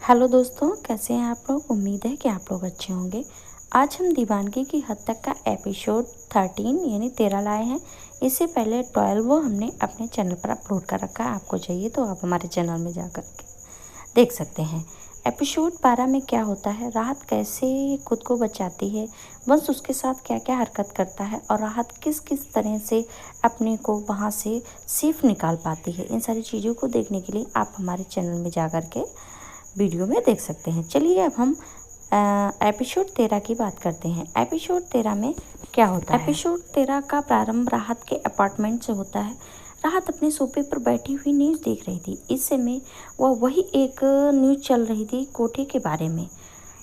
Hello दोस्तों, कैसे हैं आप लोग। उम्मीद है कि आप लोग अच्छे होंगे। आज हम दीवानगी की हद तक का एपिसोड 13 यानी 13 लाए हैं। इससे पहले 12 हमने अपने चैनल पर अपलोड कर रखा है। आपको चाहिए तो आप हमारे चैनल में जा कर के देख सकते हैं। एपिसोड 12 में क्या होता है, राहत कैसे खुद को बचाती है, वंश उसके साथ क्या क्या हरकत करता है और राहत किस किस तरह से अपने को वहाँ से सेफ निकाल पाती है। इन सारी चीज़ों को देखने के लिए आप हमारे चैनल में जा कर के वीडियो में देख सकते हैं। चलिए अब हम एपिसोड 13 की बात करते हैं। एपिसोड 13 में क्या होता है। एपिसोड 13 का प्रारंभ राहत के अपार्टमेंट से होता है। राहत अपने सोफे पर बैठी हुई न्यूज़ देख रही थी। इस समय वह वही एक न्यूज़ चल रही थी कोठे के बारे में।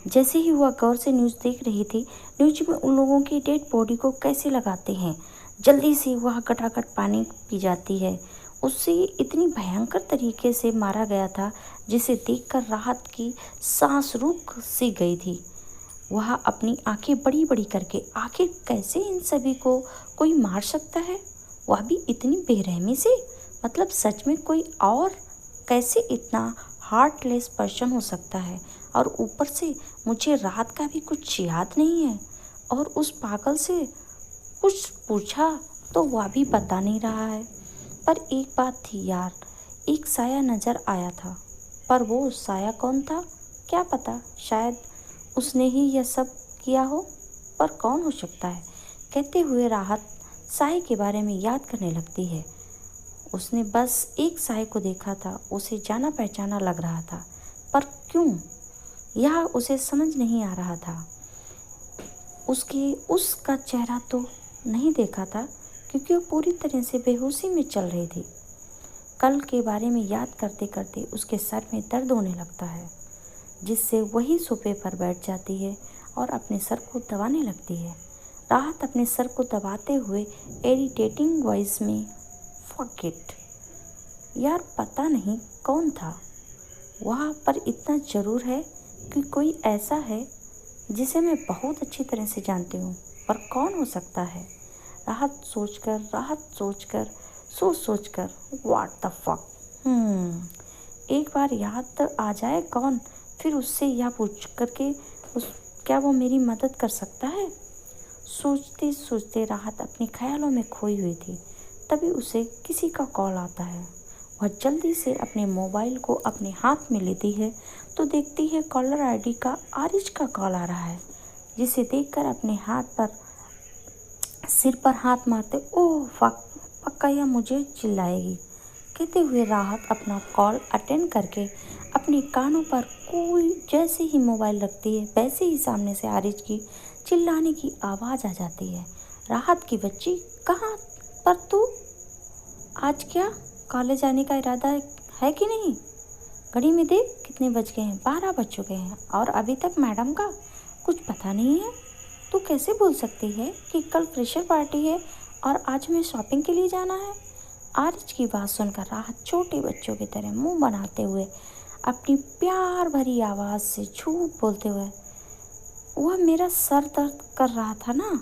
जैसे ही वह गौर से न्यूज़ देख रही थी, न्यूज़ में उन लोगों की डेड बॉडी को कैसे लगाते हैं। जल्दी से वह गटागट पानी पी जाती है। उसे इतनी भयंकर तरीके से मारा गया था जिसे देखकर राहत की सांस रुक सी गई थी। वह अपनी आंखें बड़ी बड़ी करके, आखिर कैसे इन सभी को कोई मार सकता है, वह भी इतनी बेरहमी से। मतलब सच में कोई और कैसे इतना हार्टलेस पर्सन हो सकता है। और ऊपर से मुझे रात का भी कुछ याद नहीं है। और उस पागल से कुछ पूछा तो वह भी बता नहीं रहा है। पर एक बात थी यार, एक साया नजर आया था। पर वो साया कौन था क्या पता, शायद उसने ही यह सब किया हो। पर कौन हो सकता है। कहते हुए राहत साय के बारे में याद करने लगती है। उसने बस एक साय को देखा था, उसे जाना पहचाना लग रहा था। पर क्यों, यह उसे समझ नहीं आ रहा था। उसका चेहरा तो नहीं देखा था क्योंकि वो पूरी तरह से बेहोशी में चल रही थी। कल के बारे में याद करते करते उसके सर में दर्द होने लगता है, जिससे वही सोफे पर बैठ जाती है और अपने सर को दबाने लगती है। राहत अपने सर को दबाते हुए इरिटेटिंग वॉइस में, फक इट यार, पता नहीं कौन था वहाँ पर। इतना ज़रूर है कि कोई ऐसा है जिसे मैं बहुत अच्छी तरह से जानती हूँ, पर कौन हो सकता है। राहत सोचकर व्हाट द फक। एक बार याद आ जाए कौन, फिर उससे यह पूछ करके क्या वो मेरी मदद कर सकता है। सोचते सोचते राहत अपने ख्यालों में खोई हुई थी। तभी उसे किसी का कॉल आता है। वह जल्दी से अपने मोबाइल को अपने हाथ में लेती है तो देखती है कॉलर आईडी का आरिश का कॉल आ रहा है, जिसे देखकर अपने हाथ पर सिर पर हाथ मारते ओह फक, पक्का यह मुझे चिल्लाएगी कहते हुए राहत अपना कॉल अटेंड करके अपने कानों पर कोई जैसे ही मोबाइल रखती है, वैसे ही सामने से आरिश की चिल्लाने की आवाज़ आ जाती है। राहत की बच्ची, कहाँ पर तू? आज क्या कॉलेज आने का इरादा है कि नहीं? घड़ी में देख कितने बज गए हैं, 12 बज चुके हैं और अभी तक मैडम का कुछ पता नहीं है। तू कैसे बोल सकती है कि कल फ्रेशर पार्टी है और आज हमें शॉपिंग के लिए जाना है? आरिज की बात सुनकर राहत छोटे बच्चों की तरह मुंह बनाते हुए अपनी प्यार भरी आवाज़ से झूठ बोलते हुए, वह मेरा सर दर्द कर रहा था ना,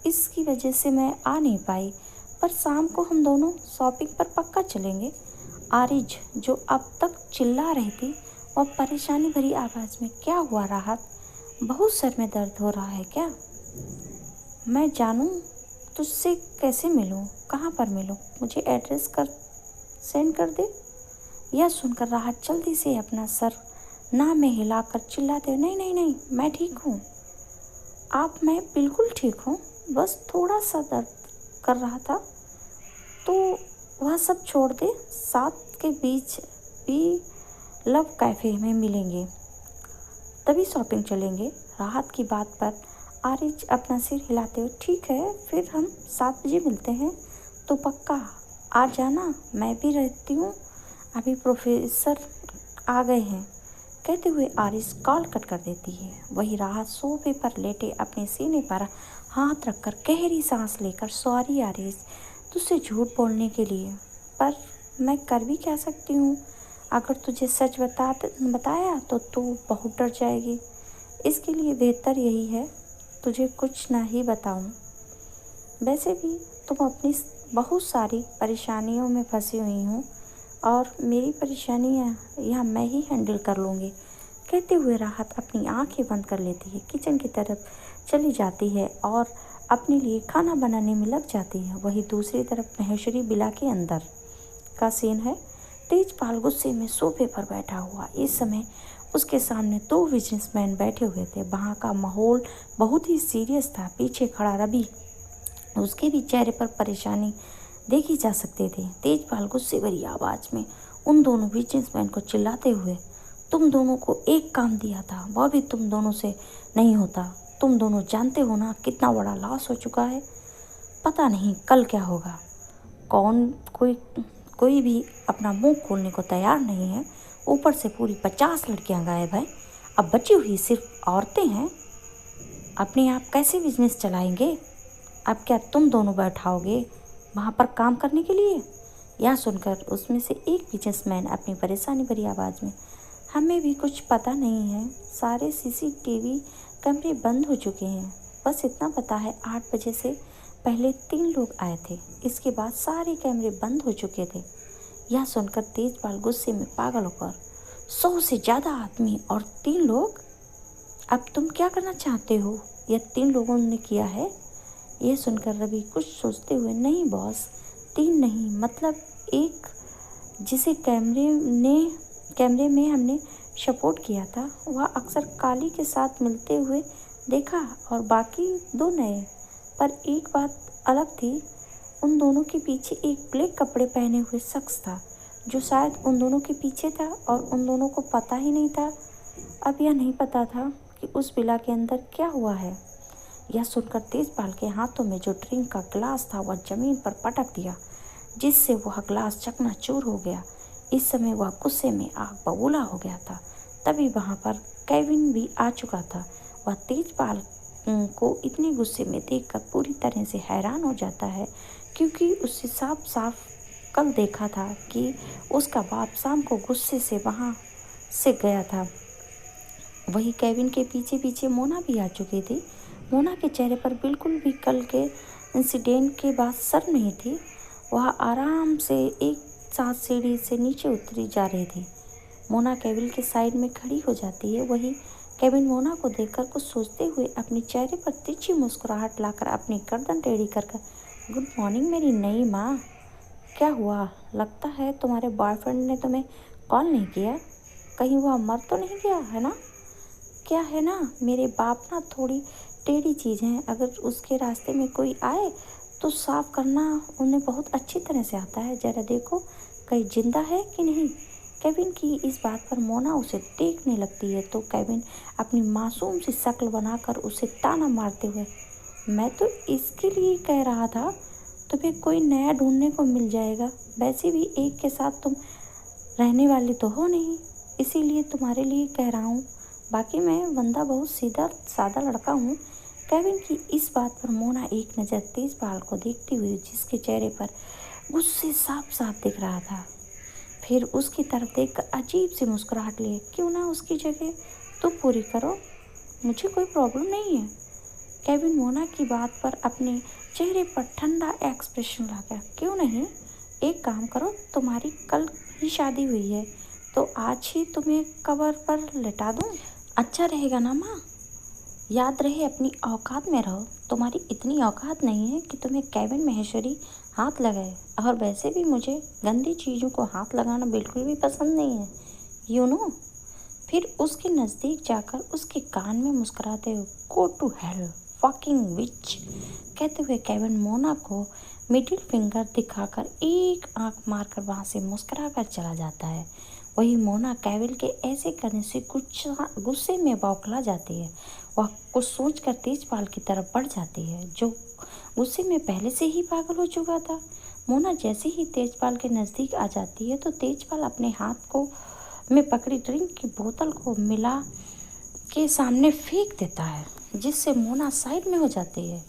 इसकी वजह से मैं आ नहीं पाई, पर शाम को हम दोनों शॉपिंग पर पक्का चलेंगे। आरिज, जो अब तक चिल्ला रही थी, वह परेशानी भरी आवाज़ में, क्या हुआ राहत, बहुत सर में दर्द हो रहा है क्या? मैं जानूं तुझसे कैसे मिलूं, कहाँ पर मिलूं, मुझे एड्रेस सेंड कर दे। यह सुनकर राहत जल्दी से अपना सर ना में हिलाकर चिल्लाते, नहीं नहीं नहीं, मैं ठीक हूँ। मैं बिल्कुल ठीक हूँ, बस थोड़ा सा दर्द कर रहा था। तो वह सब छोड़ दे, साथ के बीच भी लव कैफ़े में मिलेंगे, तभी शॉपिंग चलेंगे। राहत की बात पर आरिज अपना सिर हिलाते हुए, ठीक है फिर हम 7 बजे मिलते हैं, तो पक्का आ जाना, मैं भी रहती हूँ, अभी प्रोफेसर आ गए हैं। कहते हुए आरिज कॉल कट कर देती है। वही राहत सोफे पर लेटे अपने सीने पर हाथ रखकर गहरी सांस लेकर, सॉरी आरिज तुझसे झूठ बोलने के लिए, पर मैं कर भी क्या सकती हूँ। अगर तुझे सच बताया तो तू बहुत डर जाएगी, इसके लिए बेहतर यही है तुझे कुछ ना ही बताऊँ। वैसे भी तुम अपनी बहुत सारी परेशानियों में फंसी हुई हूँ और मेरी परेशानियाँ यह मैं ही हैंडल कर लूँगी। कहते हुए राहत अपनी आंखें बंद कर लेती है, किचन की तरफ चली जाती है और अपने लिए खाना बनाने में लग जाती है। वहीं दूसरी तरफ महेश्वरी बिला के अंदर का सीन है। तेजपाल गुस्से में सोफे पर बैठा हुआ। इस समय उसके सामने दो बिजनेसमैन बैठे हुए थे। वहाँ का माहौल बहुत ही सीरियस था। पीछे खड़ा रवि, उसके भी चेहरे पर परेशानी देखी जा सकती थी। तेजपाल गुस्से भरी आवाज में उन दोनों बिजनेसमैन को चिल्लाते हुए, तुम दोनों को एक काम दिया था, वह भी तुम दोनों से नहीं होता। तुम दोनों जानते हो ना कितना बड़ा लॉस हो चुका है। पता नहीं कल क्या होगा। कोई भी अपना मुंह खोलने को तैयार नहीं है। ऊपर से पूरी 50 लड़कियां गायब हैं। अब बची हुई सिर्फ औरतें हैं। अपने आप कैसे बिजनेस चलाएंगे? अब क्या तुम दोनों बैठाओगे वहाँ पर काम करने के लिए? यह सुनकर उसमें से एक बिजनेसमैन अपनी परेशानी भरी आवाज़ में, हमें भी कुछ पता नहीं है। सारे सीसीटीवी कैमरे बंद हो चुके हैं। बस इतना पता है 8 बजे से पहले 3 लोग आए थे। इसके बाद सारे कैमरे बंद हो चुके थे। यह सुनकर तेजपाल गुस्से में पागल होकर, 100 से ज़्यादा आदमी और 3 लोग? अब तुम क्या करना चाहते हो? यह 3 लोगों ने किया है? यह सुनकर रवि कुछ सोचते हुए, नहीं बॉस, 3 नहीं, मतलब एक जिसे कैमरे में हमने सपोर्ट किया था, वह अक्सर काली के साथ मिलते हुए देखा और बाकी 2 नए। पर एक बात अलग थी, उन दोनों के पीछे एक ब्लैक कपड़े पहने हुए शख्स था जो शायद उन दोनों के पीछे था और उन दोनों को पता ही नहीं था। अब यह नहीं पता था कि उस विला के अंदर क्या हुआ है। यह सुनकर तेजपाल के हाथों में जो ड्रिंक का ग्लास था वह जमीन पर पटक दिया, जिससे वह ग्लास चकनाचूर हो गया। इस समय वह गुस्से में आग बबूला हो गया था। तभी वहाँ पर केविन भी आ चुका था। वह तेजपाल को इतने गुस्से में देखकर पूरी तरह से हैरान हो जाता है, क्योंकि उसे साफ साफ कल देखा था कि उसका बाप शाम को गुस्से से वहाँ से गया था। वही केविन के पीछे पीछे मोना भी आ चुकी थी। मोना के चेहरे पर बिल्कुल भी कल के इंसिडेंट के बाद शर्म नहीं थी। वह आराम से एक साथ सीढ़ी से नीचे उतरी जा रही थी। मोना केविन के साइड में खड़ी हो जाती है। वही केविन मोना को देखकर कुछ सोचते हुए अपने चेहरे पर तिरछी मुस्कुराहट लाकर अपनी गर्दन टेढ़ी कर, गुड मॉर्निंग मेरी नई माँ। क्या हुआ? लगता है तुम्हारे बॉयफ्रेंड ने तुम्हें कॉल नहीं किया। कहीं वह मर तो नहीं गया है ना? क्या है ना, मेरे बाप ना थोड़ी टेढ़ी चीज़ हैं। अगर उसके रास्ते में कोई आए तो साफ करना उन्हें बहुत अच्छी तरह से आता है। ज़रा देखो कहीं जिंदा है कि नहीं। केविन की इस बात पर मोना उसे देखने लगती है तो केविन अपनी मासूम सी शक्ल बनाकर उसे ताना मारते हुए, मैं तो इसके लिए कह रहा था, तुम्हें कोई नया ढूंढने को मिल जाएगा। वैसे भी एक के साथ तुम रहने वाले तो हो नहीं, इसीलिए तुम्हारे लिए कह रहा हूँ। बाकी मैं बंदा बहुत सीधा सादा लड़का हूँ। केविन की इस बात पर मोना एक नज़र तेजपाल को देखती हुई, जिसके चेहरे पर गुस्से साफ साफ दिख रहा था, फिर उसकी तरफ देखकर अजीब सी मुस्कुराहट लिए, क्यों ना उसकी जगह तुम पूरी करो, मुझे कोई प्रॉब्लम नहीं है। केविन मोना की बात पर अपने चेहरे पर ठंडा एक्सप्रेशन लगा, क्यों नहीं, एक काम करो, तुम्हारी कल ही शादी हुई है तो आज ही तुम्हें कबर पर लिटा दूँ। अच्छा रहेगा ना माँ? याद रहे अपनी औकात में रहो। तुम्हारी इतनी औकात नहीं है कि तुम्हें केविन महेश्वरी हाथ लगाए, और वैसे भी मुझे गंदी चीज़ों को हाथ लगाना बिल्कुल भी पसंद नहीं है, यू नो। फिर उसके नज़दीक जाकर उसके कान में मुस्कुराते हुए, गो टू हेल फकिंग विच, कहते हुए केविन मोना को मिडिल फिंगर दिखाकर एक आंख मारकर वहाँ से मुस्कुरा कर चला जाता है। वही मोना केविन के ऐसे करने से कुछ गुस्से में बौखला जाती है। वह कुछ सोचकर तेजपाल की तरफ बढ़ जाती है, जो गुस्से में पहले से ही पागल हो चुका था। मोना जैसे ही तेजपाल के नज़दीक आ जाती है तो तेजपाल अपने हाथ को में पकड़ी ड्रिंक की बोतल को मिला के सामने फेंक देता है, जिससे मोना साइड में हो जाती है,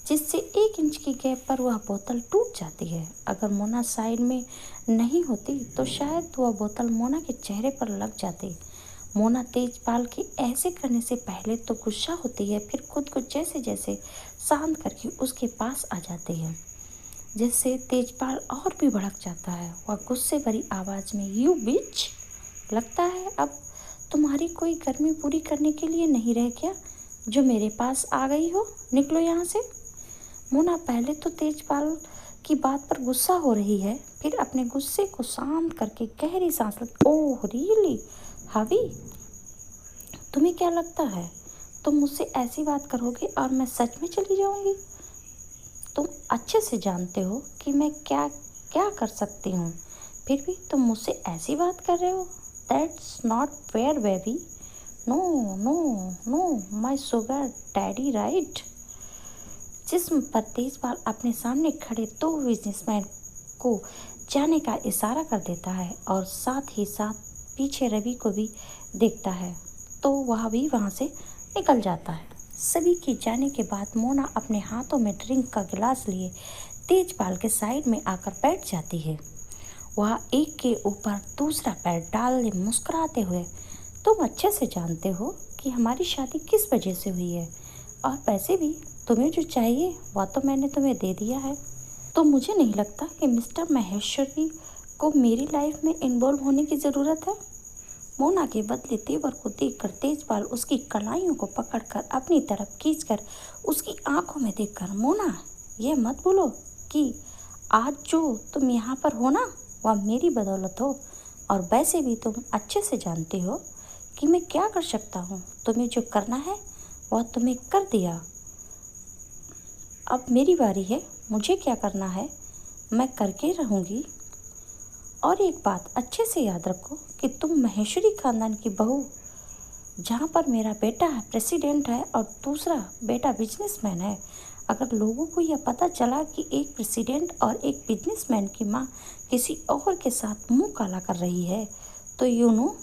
जिससे 1 इंच की गैप पर वह बोतल टूट जाती है। अगर मोना साइड में नहीं होती तो शायद वह बोतल मोना के चेहरे पर लग जाती। मोना तेजपाल के ऐसे करने से पहले तो गुस्सा होती है, फिर खुद को जैसे जैसे शांत करके उसके पास आ जाती है, जिससे तेजपाल और भी भड़क जाता है। वह गुस्से भरी आवाज़ में, यू बिच, लगता है अब तुम्हारी कोई गर्मी पूरी करने के लिए नहीं रह गया जो मेरे पास आ गई हो? निकलो यहाँ से। मोना पहले तो तेजपाल की बात पर गुस्सा हो रही है, फिर अपने गुस्से को शांत करके गहरी सांस ओह रियली हावी, तुम्हें क्या लगता है तुम मुझसे ऐसी बात करोगे और मैं सच में चली जाऊंगी? तुम अच्छे से जानते हो कि मैं क्या क्या कर सकती हूँ, फिर भी तुम मुझसे ऐसी बात कर रहे हो। That's not fair baby. No no no my sugar daddy right. जिस्म पर तेजपाल अपने सामने खड़े दो बिजनेसमैन को जाने का इशारा कर देता है और साथ ही साथ पीछे रवि को भी देखता है, तो वह भी वहाँ से निकल जाता है। सभी के जाने के बाद मोना अपने हाथों में ड्रिंक का गिलास लिए तेजपाल के साइड में आकर बैठ जाती है। वह एक के ऊपर दूसरा पैर डाल मुस्कुराते हुए, तुम अच्छे से जानते हो कि हमारी शादी किस वजह से हुई है, और वैसे भी तुम्हें जो चाहिए वह तो मैंने तुम्हें दे दिया है, तो मुझे नहीं लगता कि मिस्टर महेश्वरी को मेरी लाइफ में इन्वॉल्व होने की ज़रूरत है। मोना के बदले तेवर को देखकर तेजपाल उसकी कलाइयों को पकड़कर अपनी तरफ खींचकर उसकी आंखों में देखकर, मोना ये मत बोलो कि आज जो तुम यहाँ पर हो ना वह मेरी बदौलत हो, और वैसे भी तुम अच्छे से जानते हो कि मैं क्या कर सकता हूँ। तुम्हें जो करना है वह तुम्हें कर दिया, अब मेरी बारी है, मुझे क्या करना है मैं करके रहूँगी। और एक बात अच्छे से याद रखो कि तुम महेश्वरी खानदान की बहू, जहाँ पर मेरा बेटा है प्रेसिडेंट है और दूसरा बेटा बिजनेसमैन है, अगर लोगों को यह पता चला कि एक प्रेसिडेंट और एक बिजनेसमैन की माँ किसी और के साथ मुंह काला कर रही है, तो यू नो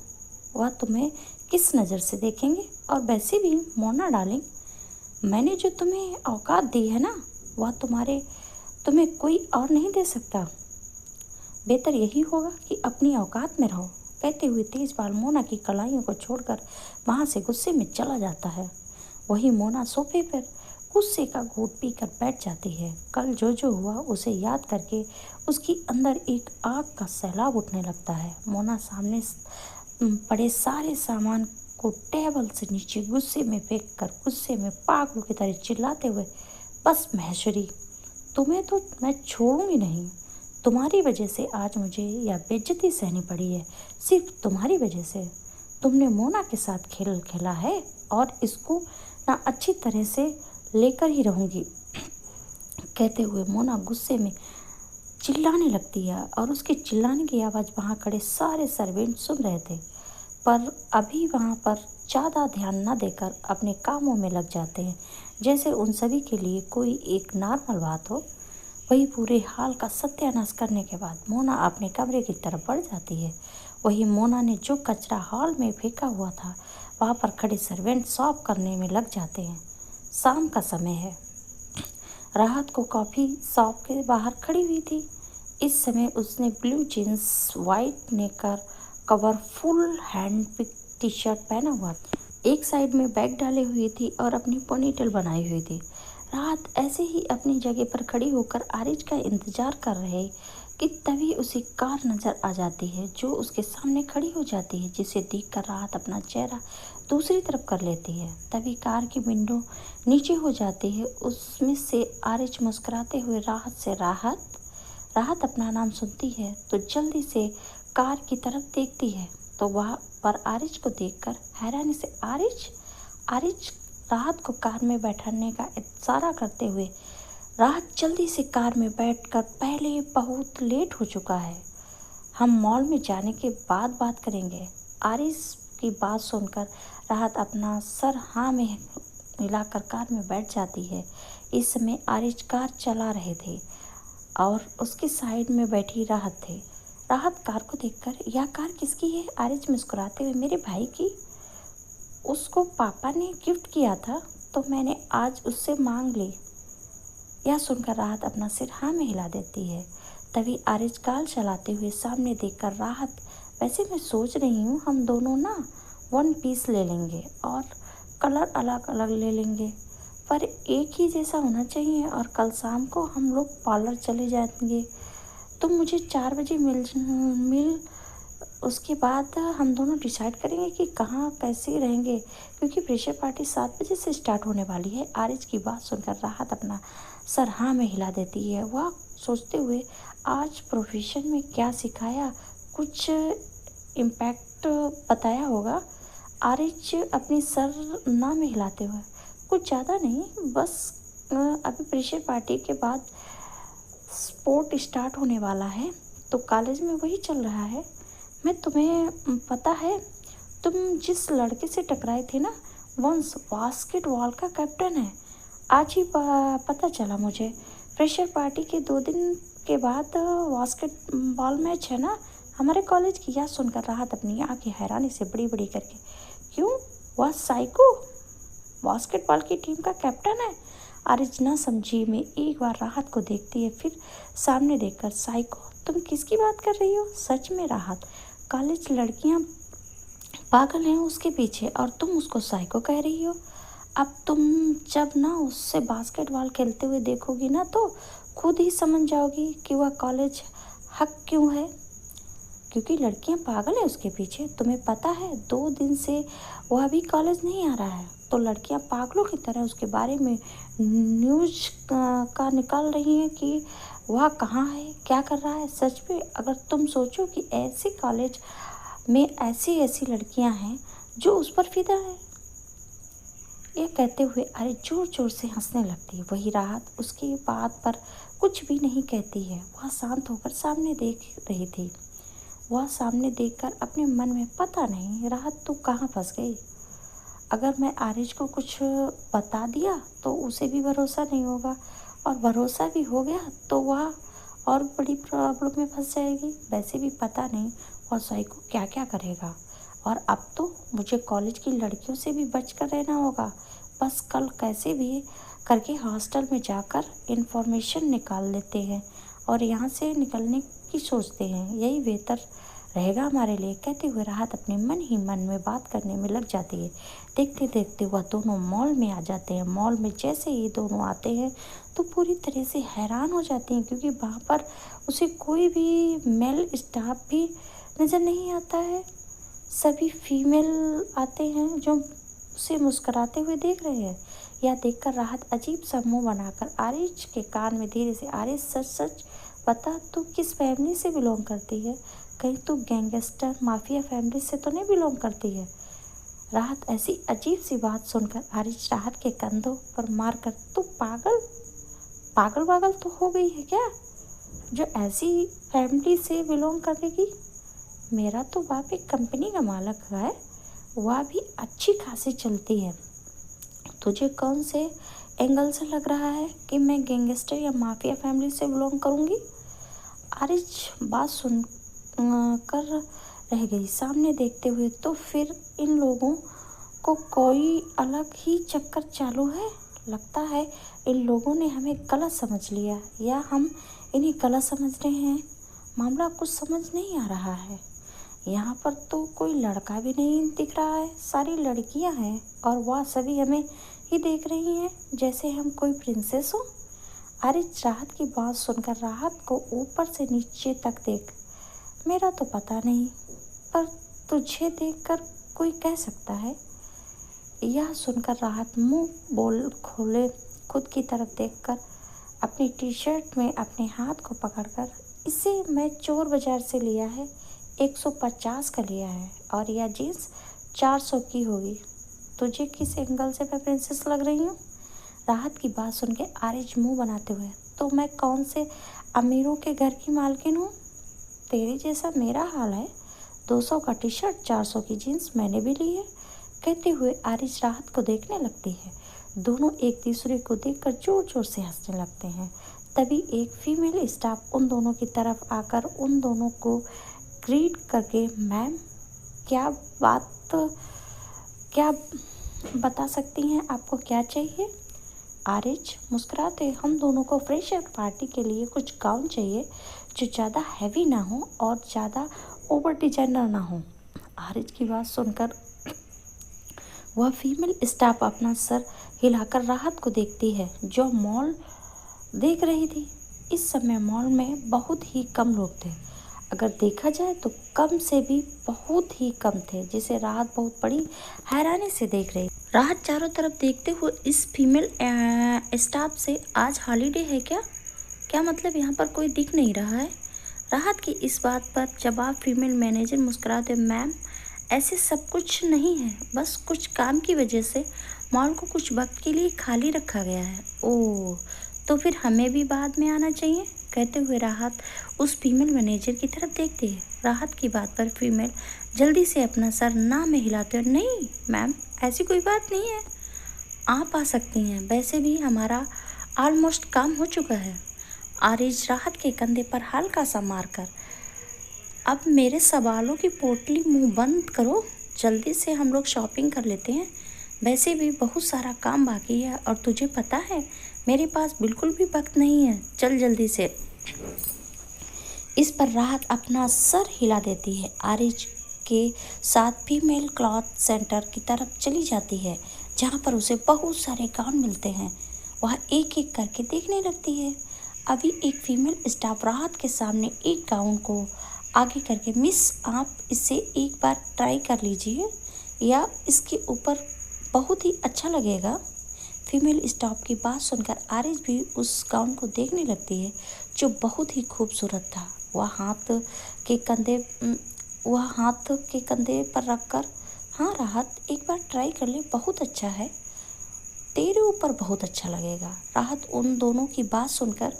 वह तुम्हें किस नज़र से देखेंगे। और वैसे भी मोना डार्लिंग, मैंने जो तुम्हें औकात दी है ना वह तुम्हें कोई और नहीं दे सकता। बेहतर यही होगा कि अपनी औकात में रहो। कहते हुए तेजपाल मोना की कलाइयों को छोड़कर वहाँ से गुस्से में चला जाता है। वही मोना सोफे पर गुस्से का घूंट पीकर बैठ जाती है। कल जो जो हुआ उसे याद करके उसकी अंदर एक आग का सैलाब उठने लगता है। मोना सामने पड़े सारे सामान को टेबल से नीचे गुस्से में फेंक कर गुस्से में पागलों की तरह चिल्लाते हुए, बस महेश्वरी, तुम्हें तो मैं छोड़ूंगी नहीं। तुम्हारी वजह से आज मुझे यह बेइज्जती सहनी पड़ी है, सिर्फ तुम्हारी वजह से। तुमने मोना के साथ खेल खेला है और इसको ना अच्छी तरह से लेकर ही रहूँगी। कहते हुए मोना गुस्से में चिल्लाने लगती है और उसके चिल्लाने की आवाज़ वहाँ खड़े सारे सर्वेंट सुन रहे थे, पर अभी वहाँ पर ज़्यादा ध्यान न देकर अपने कामों में लग जाते हैं, जैसे उन सभी के लिए कोई एक नॉर्मल बात हो। वही पूरे हाल का सत्यानाश करने के बाद मोना अपने कमरे की तरफ बढ़ जाती है। वही मोना ने जो कचरा हॉल में फेंका हुआ था वहाँ पर खड़े सर्वेंट साफ करने में लग जाते हैं। शाम का समय है। राहत को कॉफ़ी शॉप के बाहर खड़ी हुई थी। इस समय उसने ब्लू जीन्स, वाइट नेकर, cover, full hand pick T-shirt पहना हुआ था। एक साइड में बैग डाले हुई थी और अपनी पोनीटेल बनाई हुई थी। राहत ऐसे ही अपनी जगह पर खड़ी होकर आरिज का इंतजार कर रहे कि तभी उसे कार नज़र आ जाती है जो उसके सामने खड़ी हो जाती है, जिसे देखकर राहत अपना चेहरा दूसरी तरफ कर लेती है। तभी कार की विंडो नीचे हो जाती है। उसमें से आरिज मुस्कुराते हुए राहत से, राहत अपना नाम सुनती है तो जल्दी से कार की तरफ देखती है, तो वह पर आरिज को देखकर हैरानी से आरिज राहत को कार में बैठाने का इशारा करते हुए, राहत जल्दी से कार में बैठकर, पहले बहुत लेट हो चुका है, हम मॉल में जाने के बाद बात करेंगे। आरिज की बात सुनकर राहत अपना सर हाँ में हिलाकर कार में बैठ जाती है। इस समय आरिज कार चला रहे थे और उसकी साइड में बैठी राहत थे। राहत कार को देखकर, यह कार किसकी है? आरिज मुस्कुराते हुए, मेरे भाई की, उसको पापा ने गिफ्ट किया था तो मैंने आज उससे मांग ली। यह सुनकर राहत अपना सिर हाँ में हिला देती है। तभी आरिज कार चलाते हुए सामने देखकर, राहत वैसे मैं सोच रही हूँ हम दोनों ना वन पीस ले लेंगे और कलर अलग अलग ले लेंगे, पर एक ही जैसा होना चाहिए, और कल शाम को हम लोग पार्लर चले जाएंगे। तुम मुझे 4 बजे मिल उसके बाद हम दोनों डिसाइड करेंगे कि कहाँ कैसे रहेंगे, क्योंकि प्रेशर पार्टी 7 बजे से स्टार्ट होने वाली है। आरिज की बात सुनकर राहत अपना सर हाँ में हिला देती है। वह सोचते हुए आज प्रोफेशन में क्या सिखाया, कुछ इम्पैक्ट बताया होगा। आरिज अपनी सर ना में हिलाते हुए, कुछ ज़्यादा नहीं, बस अभी प्रेशर पार्टी के बाद स्पोर्ट स्टार्ट होने वाला है, तो कॉलेज में वही चल रहा है। मैं तुम्हें पता है, तुम जिस लड़के से टकराए थे ना, वंश बास्केटबॉल का कैप्टन है। आज ही पता चला मुझे। फ्रेशर पार्टी के 2 दिन के बाद बास्केटबॉल मैच है ना हमारे कॉलेज की। यह सुनकर राहत अपनी आंखें हैरानी से बड़ी बड़ी करके, क्यों, वह साइको बास्केटबॉल की टीम का कैप्टन है? आरिज ना समझी में एक बार राहत को देखती है, फिर सामने देखकर, साइको, तुम किसकी बात कर रही हो? सच में राहत, कॉलेज लड़कियां पागल हैं उसके पीछे, और तुम उसको साइको कह रही हो? अब तुम जब ना उससे बास्केटबॉल खेलते हुए देखोगी ना, तो खुद ही समझ जाओगी कि वह कॉलेज हक क्यों है, क्योंकि लड़कियां पागल है उसके पीछे। तुम्हें पता है 2 दिन से वह अभी कॉलेज नहीं आ रहा है, तो लड़कियां पागलों की तरह उसके बारे में न्यूज का निकाल रही हैं कि वह कहाँ है, क्या कर रहा है। सच में अगर तुम सोचो कि ऐसे कॉलेज में ऐसी ऐसी लड़कियां हैं जो उस पर फिदा है। ये कहते हुए अरे जोर जोर से हंसने लगती है। वही राहत उसकी बात पर कुछ भी नहीं कहती है। वह शांत होकर सामने देख रही थी। वह सामने देखकर अपने मन में, पता नहीं राहत तू कहाँ फंस गई। अगर मैं आरिज को कुछ बता दिया तो उसे भी भरोसा नहीं होगा, और भरोसा भी हो गया तो वह और बड़ी प्रॉब्लम में फंस जाएगी। वैसे भी पता नहीं वह साइको क्या क्या करेगा। और अब तो मुझे कॉलेज की लड़कियों से भी बच कर रहना होगा। बस कल कैसे भी करके हॉस्टल में जाकर इन्फॉर्मेशन निकाल लेते हैं और यहाँ से निकलने की सोचते हैं, यही बेहतर रहेगा हमारे लिए। कहते हुए राहत अपने मन ही मन में बात करने में लग जाती है। देखते देखते वह दोनों मॉल में आ जाते हैं। मॉल में जैसे ही दोनों आते हैं तो पूरी तरह से हैरान हो जाती हैं, क्योंकि वहाँ पर उसे कोई भी मेल स्टाफ भी नज़र नहीं आता है। सभी फीमेल आते हैं जो उसे मुस्कुराते हुए देख रहे हैं। यह देखकर राहत अजीब सा मुंह बनाकर आरिज के कान में धीरे से, आरिज सच सच बता, तू किस फैमिली से बिलोंग करती है? कहीं तू गैंगस्टर माफिया फैमिली से तो नहीं बिलोंग करती है? राहत ऐसी अजीब सी बात सुनकर आरिज राहत के कंधों पर मार कर, तू पागल पागल पागल तो हो गई है क्या, जो ऐसी फैमिली से बिलोंग करेगी? मेरा तो बाप एक कंपनी का मालिक है, वह भी अच्छी खासी चलती है। तुझे कौन से एंगल से लग रहा है कि मैं गैंगस्टर या माफिया फैमिली से बिलोंग करूँगी? आरिज बात सुन कर रह गई सामने देखते हुए। तो फिर इन लोगों को कोई अलग ही चक्कर चालू है। लगता है इन लोगों ने हमें गलत समझ लिया, या हम इन्हें गलत समझ रहे हैं। मामला कुछ समझ नहीं आ रहा है। यहाँ पर तो कोई लड़का भी नहीं दिख रहा है, सारी लड़कियाँ हैं और वह सभी हमें ही देख रही हैं जैसे हम कोई प्रिंसेस हो। आरिज राहत की बात सुनकर राहत को ऊपर से नीचे तक देख, मेरा तो पता नहीं, पर तुझे देखकर कोई कह सकता है। यह सुनकर राहत मुंह बोल खोले खुद की तरफ देखकर अपनी टी शर्ट में अपने हाथ को पकड़कर, इसे मैं चोर बाजार से लिया है, 150 का लिया है, और यह जीन्स 400 की होगी। तुझे किस एंगल से मैं प्रिंसेस लग रही हूँ? राहत की बात सुन के आरिज मुँह बनाते हुए, तो मैं कौन से अमीरों के घर की मालकिन हूँ? तेरे जैसा मेरा हाल है। 200 का टी शर्ट, 400 की जीन्स मैंने भी ली है। कहते हुए आरिज राहत को देखने लगती है। दोनों एक दूसरे को देखकर जोर जोर से हंसने लगते हैं। तभी एक फीमेल स्टाफ उन दोनों की तरफ आकर उन दोनों को ग्रीट करके, मैम क्या बता सकती हैं, आपको क्या चाहिए? आरिज मुस्कुराते, हम दोनों को फ्रेशर पार्टी के लिए कुछ गाउन चाहिए जो ज़्यादा हैवी ना हो और ज़्यादा ओवर डिजाइनर ना हो। आरिज की बात सुनकर वह फीमेल स्टाफ अपना सर हिलाकर राहत को देखती है, जो मॉल देख रही थी। इस समय मॉल में बहुत ही कम लोग थे। अगर देखा जाए तो कम से भी बहुत ही कम थे, जिसे राहत बहुत बड़ी हैरानी से देख रही। राहत चारों तरफ देखते हुए इस फीमेल स्टाफ से, आज हॉलीडे है क्या? क्या मतलब यहाँ पर कोई दिख नहीं रहा है? राहत की इस बात पर जवाब फीमेल मैनेजर मुस्कुराते, मैम ऐसे सब कुछ नहीं है, बस कुछ काम की वजह से मॉल को कुछ वक्त के लिए खाली रखा गया है। ओह, तो फिर हमें भी बाद में आना चाहिए, कहते हुए राहत उस फीमेल मैनेजर की तरफ देखती है। राहत की बात पर फीमेल जल्दी से अपना सर ना में हिलाते हुए, नहीं मैम ऐसी कोई बात नहीं है, आप आ सकती हैं, वैसे भी हमारा ऑलमोस्ट काम हो चुका है। आरिज राहत के कंधे पर हल्का सा मारकर, अब मेरे सवालों की पोटली मुंह बंद करो, जल्दी से हम लोग शॉपिंग कर लेते हैं, वैसे भी बहुत सारा काम बाकी है और तुझे पता है मेरे पास बिल्कुल भी वक्त नहीं है, चल जल्दी से। इस पर राहत अपना सर हिला देती है, आरिज के साथ फीमेल क्लॉथ सेंटर की तरफ चली जाती है, जहाँ पर उसे बहुत सारे गाउन मिलते हैं। वह एक एक करके देखने लगती है। अभी एक फीमेल स्टाफ राहत के सामने एक गाउन को आगे करके, मिस आप इसे एक बार ट्राई कर लीजिए, या इसके ऊपर बहुत ही अच्छा लगेगा। फीमेल स्टाफ की बात सुनकर आरिज भी उस गाउन को देखने लगती है, जो बहुत ही खूबसूरत था। वह हाथ के कंधे पर रखकर, हाँ राहत एक बार ट्राई कर ले, बहुत अच्छा है, तेरे ऊपर बहुत अच्छा लगेगा। राहत उन दोनों की बात सुनकर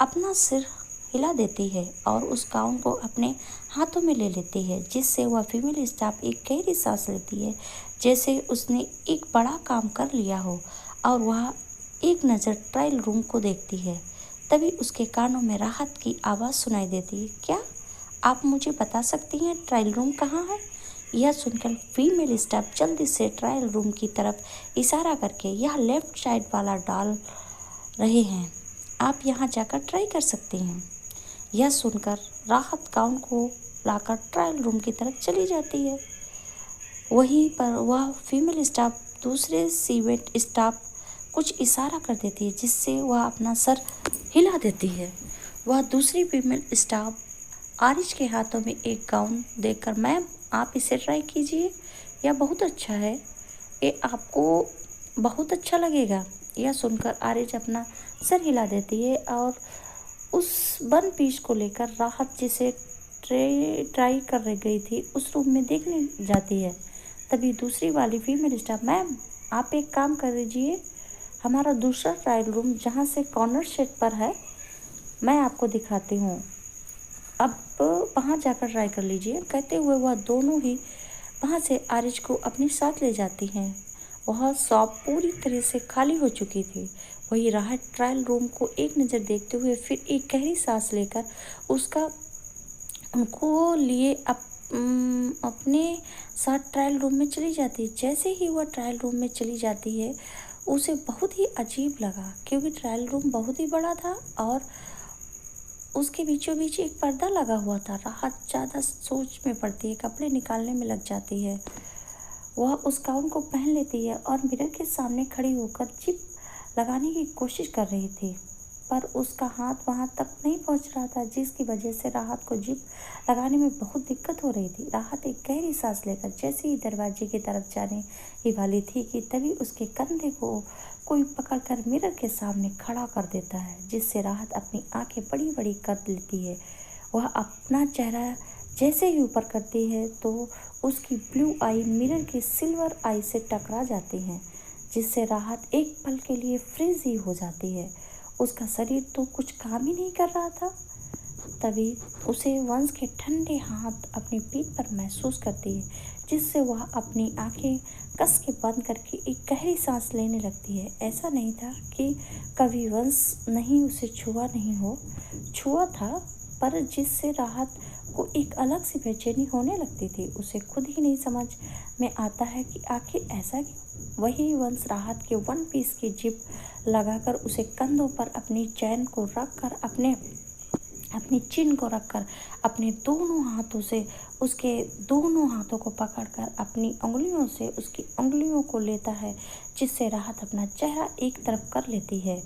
अपना सिर हिला देती है और उस गाउन को अपने हाथों में ले लेती है, जिससे वह फीमेल स्टाफ एक गहरी सांस लेती है, जैसे उसने एक बड़ा काम कर लिया हो, और वह एक नज़र ट्रायल रूम को देखती है। तभी उसके कानों में राहत की आवाज़ सुनाई देती है, क्या आप मुझे बता सकती हैं ट्रायल रूम कहाँ है? यह सुनकर फीमेल स्टाफ जल्दी से ट्रायल रूम की तरफ इशारा करके, यह लेफ्ट साइड वाला डाल रहे हैं, आप यहाँ जाकर ट्राई कर सकती हैं। यह सुनकर राहत गाउन को लाकर ट्रायल रूम की तरफ चली जाती है। वहीं पर वह फीमेल स्टाफ दूसरे सीवेंट स्टाफ कुछ इशारा कर देती है, जिससे वह अपना सर हिला देती है। वह दूसरी फीमेल स्टाफ आरिज के हाथों में एक गाउन देखकर, मैम आप इसे ट्राई कीजिए, यह बहुत अच्छा है, ये आपको बहुत अच्छा लगेगा। यह सुनकर आरिज अपना सर हिला देती है और उस वन पीस को लेकर राहत जिसे ट्राई कर गई थी उस रूम में देखने जाती है। तभी दूसरी वाली फीमेल स्टाफ, मैम आप एक काम कर दीजिए, हमारा दूसरा ट्रायल रूम जहाँ से कॉर्नर सेट पर है, मैं आपको दिखाती हूँ, अब वहाँ जाकर ट्राई कर लीजिए। कहते हुए वह दोनों ही वहाँ से आरिज को अपने साथ ले जाती हैं। वह शॉप पूरी तरह से खाली हो चुकी थी। वही राहत ट्रायल रूम को एक नज़र देखते हुए फिर एक गहरी सांस लेकर उनको लिए अपने साथ ट्रायल रूम में चली जाती है। जैसे ही वह ट्रायल रूम में चली जाती है, उसे बहुत ही अजीब लगा, क्योंकि ट्रायल रूम बहुत ही बड़ा था और उसके बीचों बीच एक पर्दा लगा हुआ था। राहत ज़्यादा सोच में पड़ती है, कपड़े निकालने में लग जाती है। वह उस गाउन को पहन लेती है और मिरर के सामने खड़ी होकर जिप लगाने की कोशिश कर रही थी, पर उसका हाथ वहां तक नहीं पहुंच रहा था, जिसकी वजह से राहत को जिप लगाने में बहुत दिक्कत हो रही थी। राहत एक गहरी सांस लेकर जैसे ही दरवाजे की तरफ जाने ही वाली थी कि तभी उसके कंधे को कोई पकड़कर मिरर के सामने खड़ा कर देता है, जिससे राहत अपनी आंखें बड़ी बड़ी कर लेती है। वह अपना चेहरा जैसे ही ऊपर करती है तो उसकी ब्लू आई मिरर की सिल्वर आई से टकरा जाती हैं, जिससे राहत एक पल के लिए फ्रीज ही हो जाती है। उसका शरीर तो कुछ काम ही नहीं कर रहा था। तभी उसे वंश के ठंडे हाथ अपनी पीठ पर महसूस करती है, जिससे वह अपनी आंखें कस के बंद करके एक गहरी सांस लेने लगती है। ऐसा नहीं था कि कभी वंश नहीं उसे छुआ था, पर जिससे राहत को एक अलग सी बेचैनी होने लगती थी। उसे खुद ही नहीं समझ में आता है कि आखिर ऐसा क्यों। वही वंश राहत के वन पीस की जिप लगाकर उसे कंधों पर अपनी चैन को रखकर अपनी चिन को रखकर अपने दोनों हाथों से उसके दोनों हाथों को पकड़कर अपनी उंगलियों से उसकी उंगलियों को लेता है, जिससे राहत अपना चेहरा एक तरफ कर लेती है।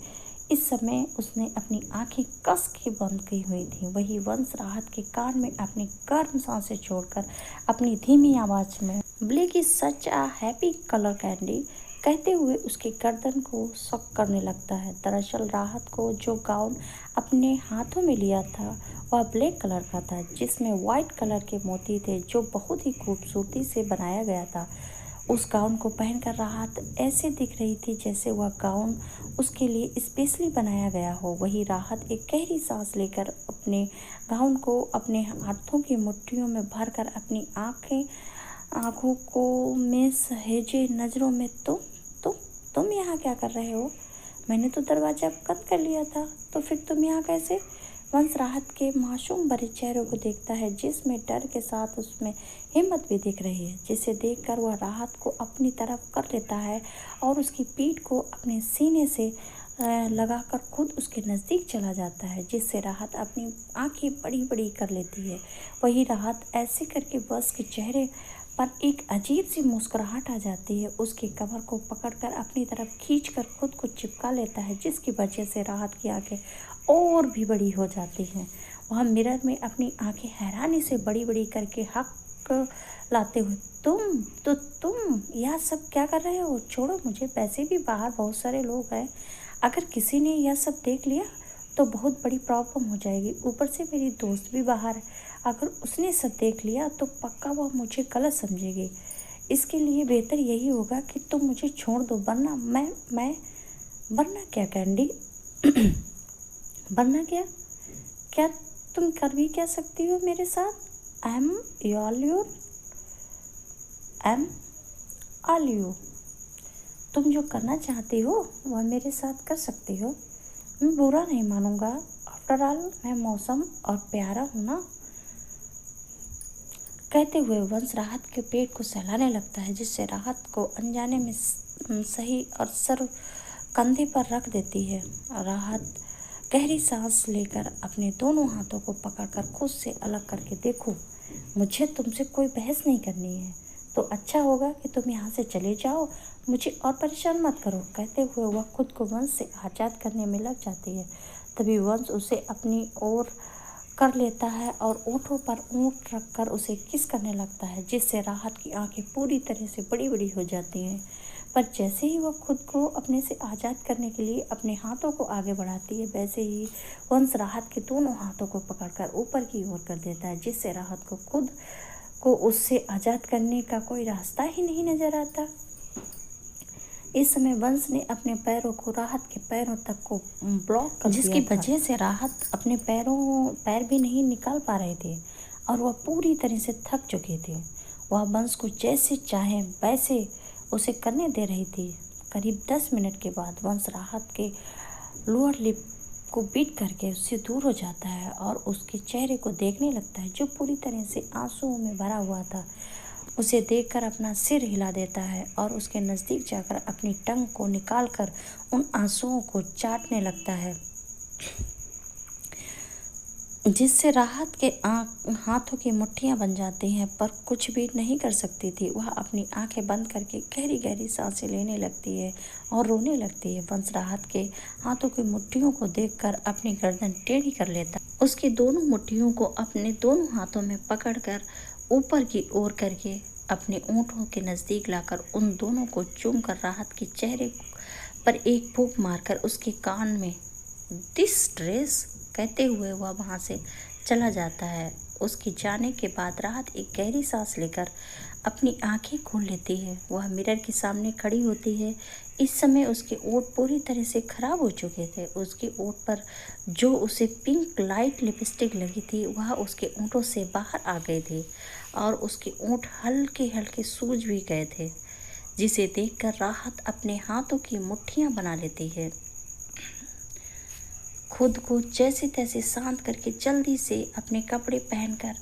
इस समय उसने अपनी आंखें कस के बंद की हुई थी। वही वंश राहत के कान में अपनी गर्म सांसें छोड़कर अपनी धीमी आवाज में black is such a happy colour candy कहते हुए उसकी गर्दन को शक करने लगता है। दरअसल राहत को जो गाउन अपने हाथों में लिया था वह ब्लैक कलर का था, जिसमें वाइट कलर के मोती थे, जो बहुत ही खूबसूरती से बनाया गया था। उस गाउन को पहनकर राहत ऐसे दिख रही थी जैसे वह गाउन उसके लिए स्पेशली बनाया गया हो। वही राहत एक गहरी सांस लेकर अपने गाउन को अपने हाथों की मुट्ठियों में भरकर अपनी आंखों को में सहेजे नजरों में तुम यहाँ क्या कर रहे हो? मैंने तो दरवाजा बंद कर लिया था, तो फिर तुम यहाँ कैसे? वंश राहत के मासूम भरे चेहरे को देखता है, जिसमें डर के साथ उसमें हिम्मत भी दिख रही है, जिसे देखकर वह राहत को अपनी तरफ कर लेता है और उसकी पीठ को अपने सीने से लगाकर खुद उसके नज़दीक चला जाता है, जिससे राहत अपनी आंखें बड़ी बड़ी कर लेती है। वही राहत ऐसे करके बस के चेहरे पर एक अजीब सी मुस्कुराहट आ जाती है। उसकी कमर को पकड़कर अपनी तरफ खींचकर खुद को चिपका लेता है, जिसकी वजह से राहत की आंखें और भी बड़ी हो जाती हैं। वह मिरर में अपनी आंखें हैरानी से बड़ी बड़ी करके हक लाते हुए तुम यह सब क्या कर रहे हो? छोड़ो मुझे, वैसे भी बाहर बहुत सारे लोग हैं। अगर किसी ने यह सब देख लिया तो बहुत बड़ी प्रॉब्लम हो जाएगी। ऊपर से मेरी दोस्त भी बाहर है, अगर उसने सब देख लिया तो पक्का वह मुझे गलत समझेगी। इसके लिए बेहतर यही होगा कि तुम मुझे छोड़ दो, वरना वरना क्या कैंडी? वरना क्या तुम कर भी क्या सकती हो मेरे साथ? I am all you. तुम जो करना चाहती हो वह मेरे साथ कर सकती हो, मैं बुरा नहीं मानूंगा। आफ्टर ऑल मैं मौसम और प्यारा हूँ ना। कहते हुए वंश राहत के पेट को सहलाने लगता है, जिससे राहत को अनजाने में सही और सर कंधे पर रख देती है। राहत गहरी सांस लेकर अपने दोनों हाथों को पकड़कर खुद से अलग करके देखो, मुझे तुमसे कोई बहस नहीं करनी है, तो अच्छा होगा कि तुम यहाँ से चले जाओ, मुझे और परेशान मत करो। कहते हुए वह खुद को वंश से आज़ाद करने में लग जाती है। तभी वंश उसे अपनी ओर कर लेता है और ओंठों पर ओंठ रखकर उसे किस करने लगता है, जिससे राहत की आंखें पूरी तरह से बड़ी बड़ी हो जाती हैं। पर जैसे ही वह खुद को अपने से आज़ाद करने के लिए अपने हाथों को आगे बढ़ाती है, वैसे ही वंश राहत के दोनों हाथों को पकड़कर ऊपर की ओर कर देता है, जिससे राहत को खुद को उससे आज़ाद करने का कोई रास्ता ही नहीं नजर आता। इस समय वंश ने अपने पैरों को राहत के पैरों तक को ब्लॉक कर दिया, जिसकी वजह से राहत अपने पैर भी नहीं निकाल पा रहे थे और वह पूरी तरह से थक चुके थे। वह वंश को जैसे चाहे वैसे उसे करने दे रही थी। करीब 10 मिनट के बाद वंश राहत के लोअर लिप को बीट करके उससे दूर हो जाता है और उसके चेहरे को देखने लगता है, जो पूरी तरह से आंसुओं में भरा हुआ था। उसे देखकर अपना सिर हिला देता है और उसके नज़दीक जाकर अपनी टंग को निकालकर उन आंसुओं को चाटने लगता है, जिससे राहत के हाथों की मुट्ठियां बन जाती हैं, पर कुछ भी नहीं कर सकती थी। वह अपनी आंखें बंद करके गहरी गहरी सांसें लेने लगती है और रोने लगती है। वंश राहत के हाथों की मुट्ठियों को देखकर अपनी गर्दन टेढ़ी कर लेता, उसकी दोनों मुट्ठियों को अपने दोनों हाथों में पकड़कर ऊपर की ओर करके अपने ओंठों के नज़दीक लाकर उन दोनों को चूमकर राहत के चेहरे पर एक फूंक मारकर उसके कान में दिस ड्रेस कहते हुए वह वहाँ से चला जाता है। उसके जाने के बाद राहत एक गहरी सांस लेकर अपनी आंखें खोल लेती है। वह मिरर के सामने खड़ी होती है। इस समय उसके ओंठ पूरी तरह से खराब हो चुके थे। उसके ओंठ पर जो उसे पिंक लाइट लिपस्टिक लगी थी वह उसके ओंठों से बाहर आ गए थे और उसके ओंठ हल्के हल्के सूज भी गए थे, जिसे देखकर राहत अपने हाथों की मुट्ठियां बना लेती है। खुद को जैसे तैसे शांत करके जल्दी से अपने कपड़े पहनकर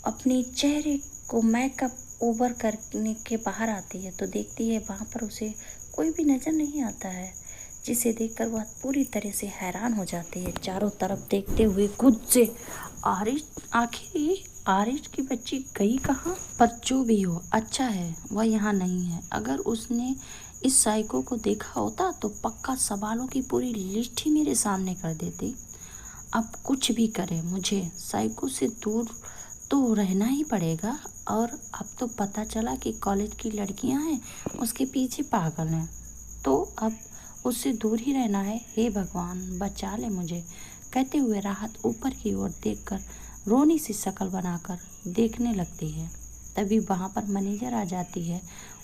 अपने चेहरे को मेकअप ओवर करने के बाहर आती है, तो देखती है वहाँ पर उसे कोई भी नज़र नहीं आता है, जिसे देखकर वह पूरी तरह से हैरान हो जाती है। चारों तरफ देखते हुए खुद से आखिर आरिश की बच्ची गई कहाँ? पर जो भी हो, अच्छा है वह यहाँ नहीं है। अगर उसने इस साइको को देखा होता तो पक्का सवालों की पूरी लिस्ट ही मेरे सामने कर देती। अब कुछ भी करे मुझे साइको से दूर तो रहना ही पड़ेगा। और अब तो पता चला कि कॉलेज की लड़कियां हैं उसके पीछे पागल हैं, तो अब उससे दूर ही रहना है। हे भगवान बचा ले मुझे, कहते हुए राहत ऊपर की ओर देखकर रोनी सी शक्ल बनाकर देखने लगती है। तभी वहाँ पर मैनेजर आ जाती है।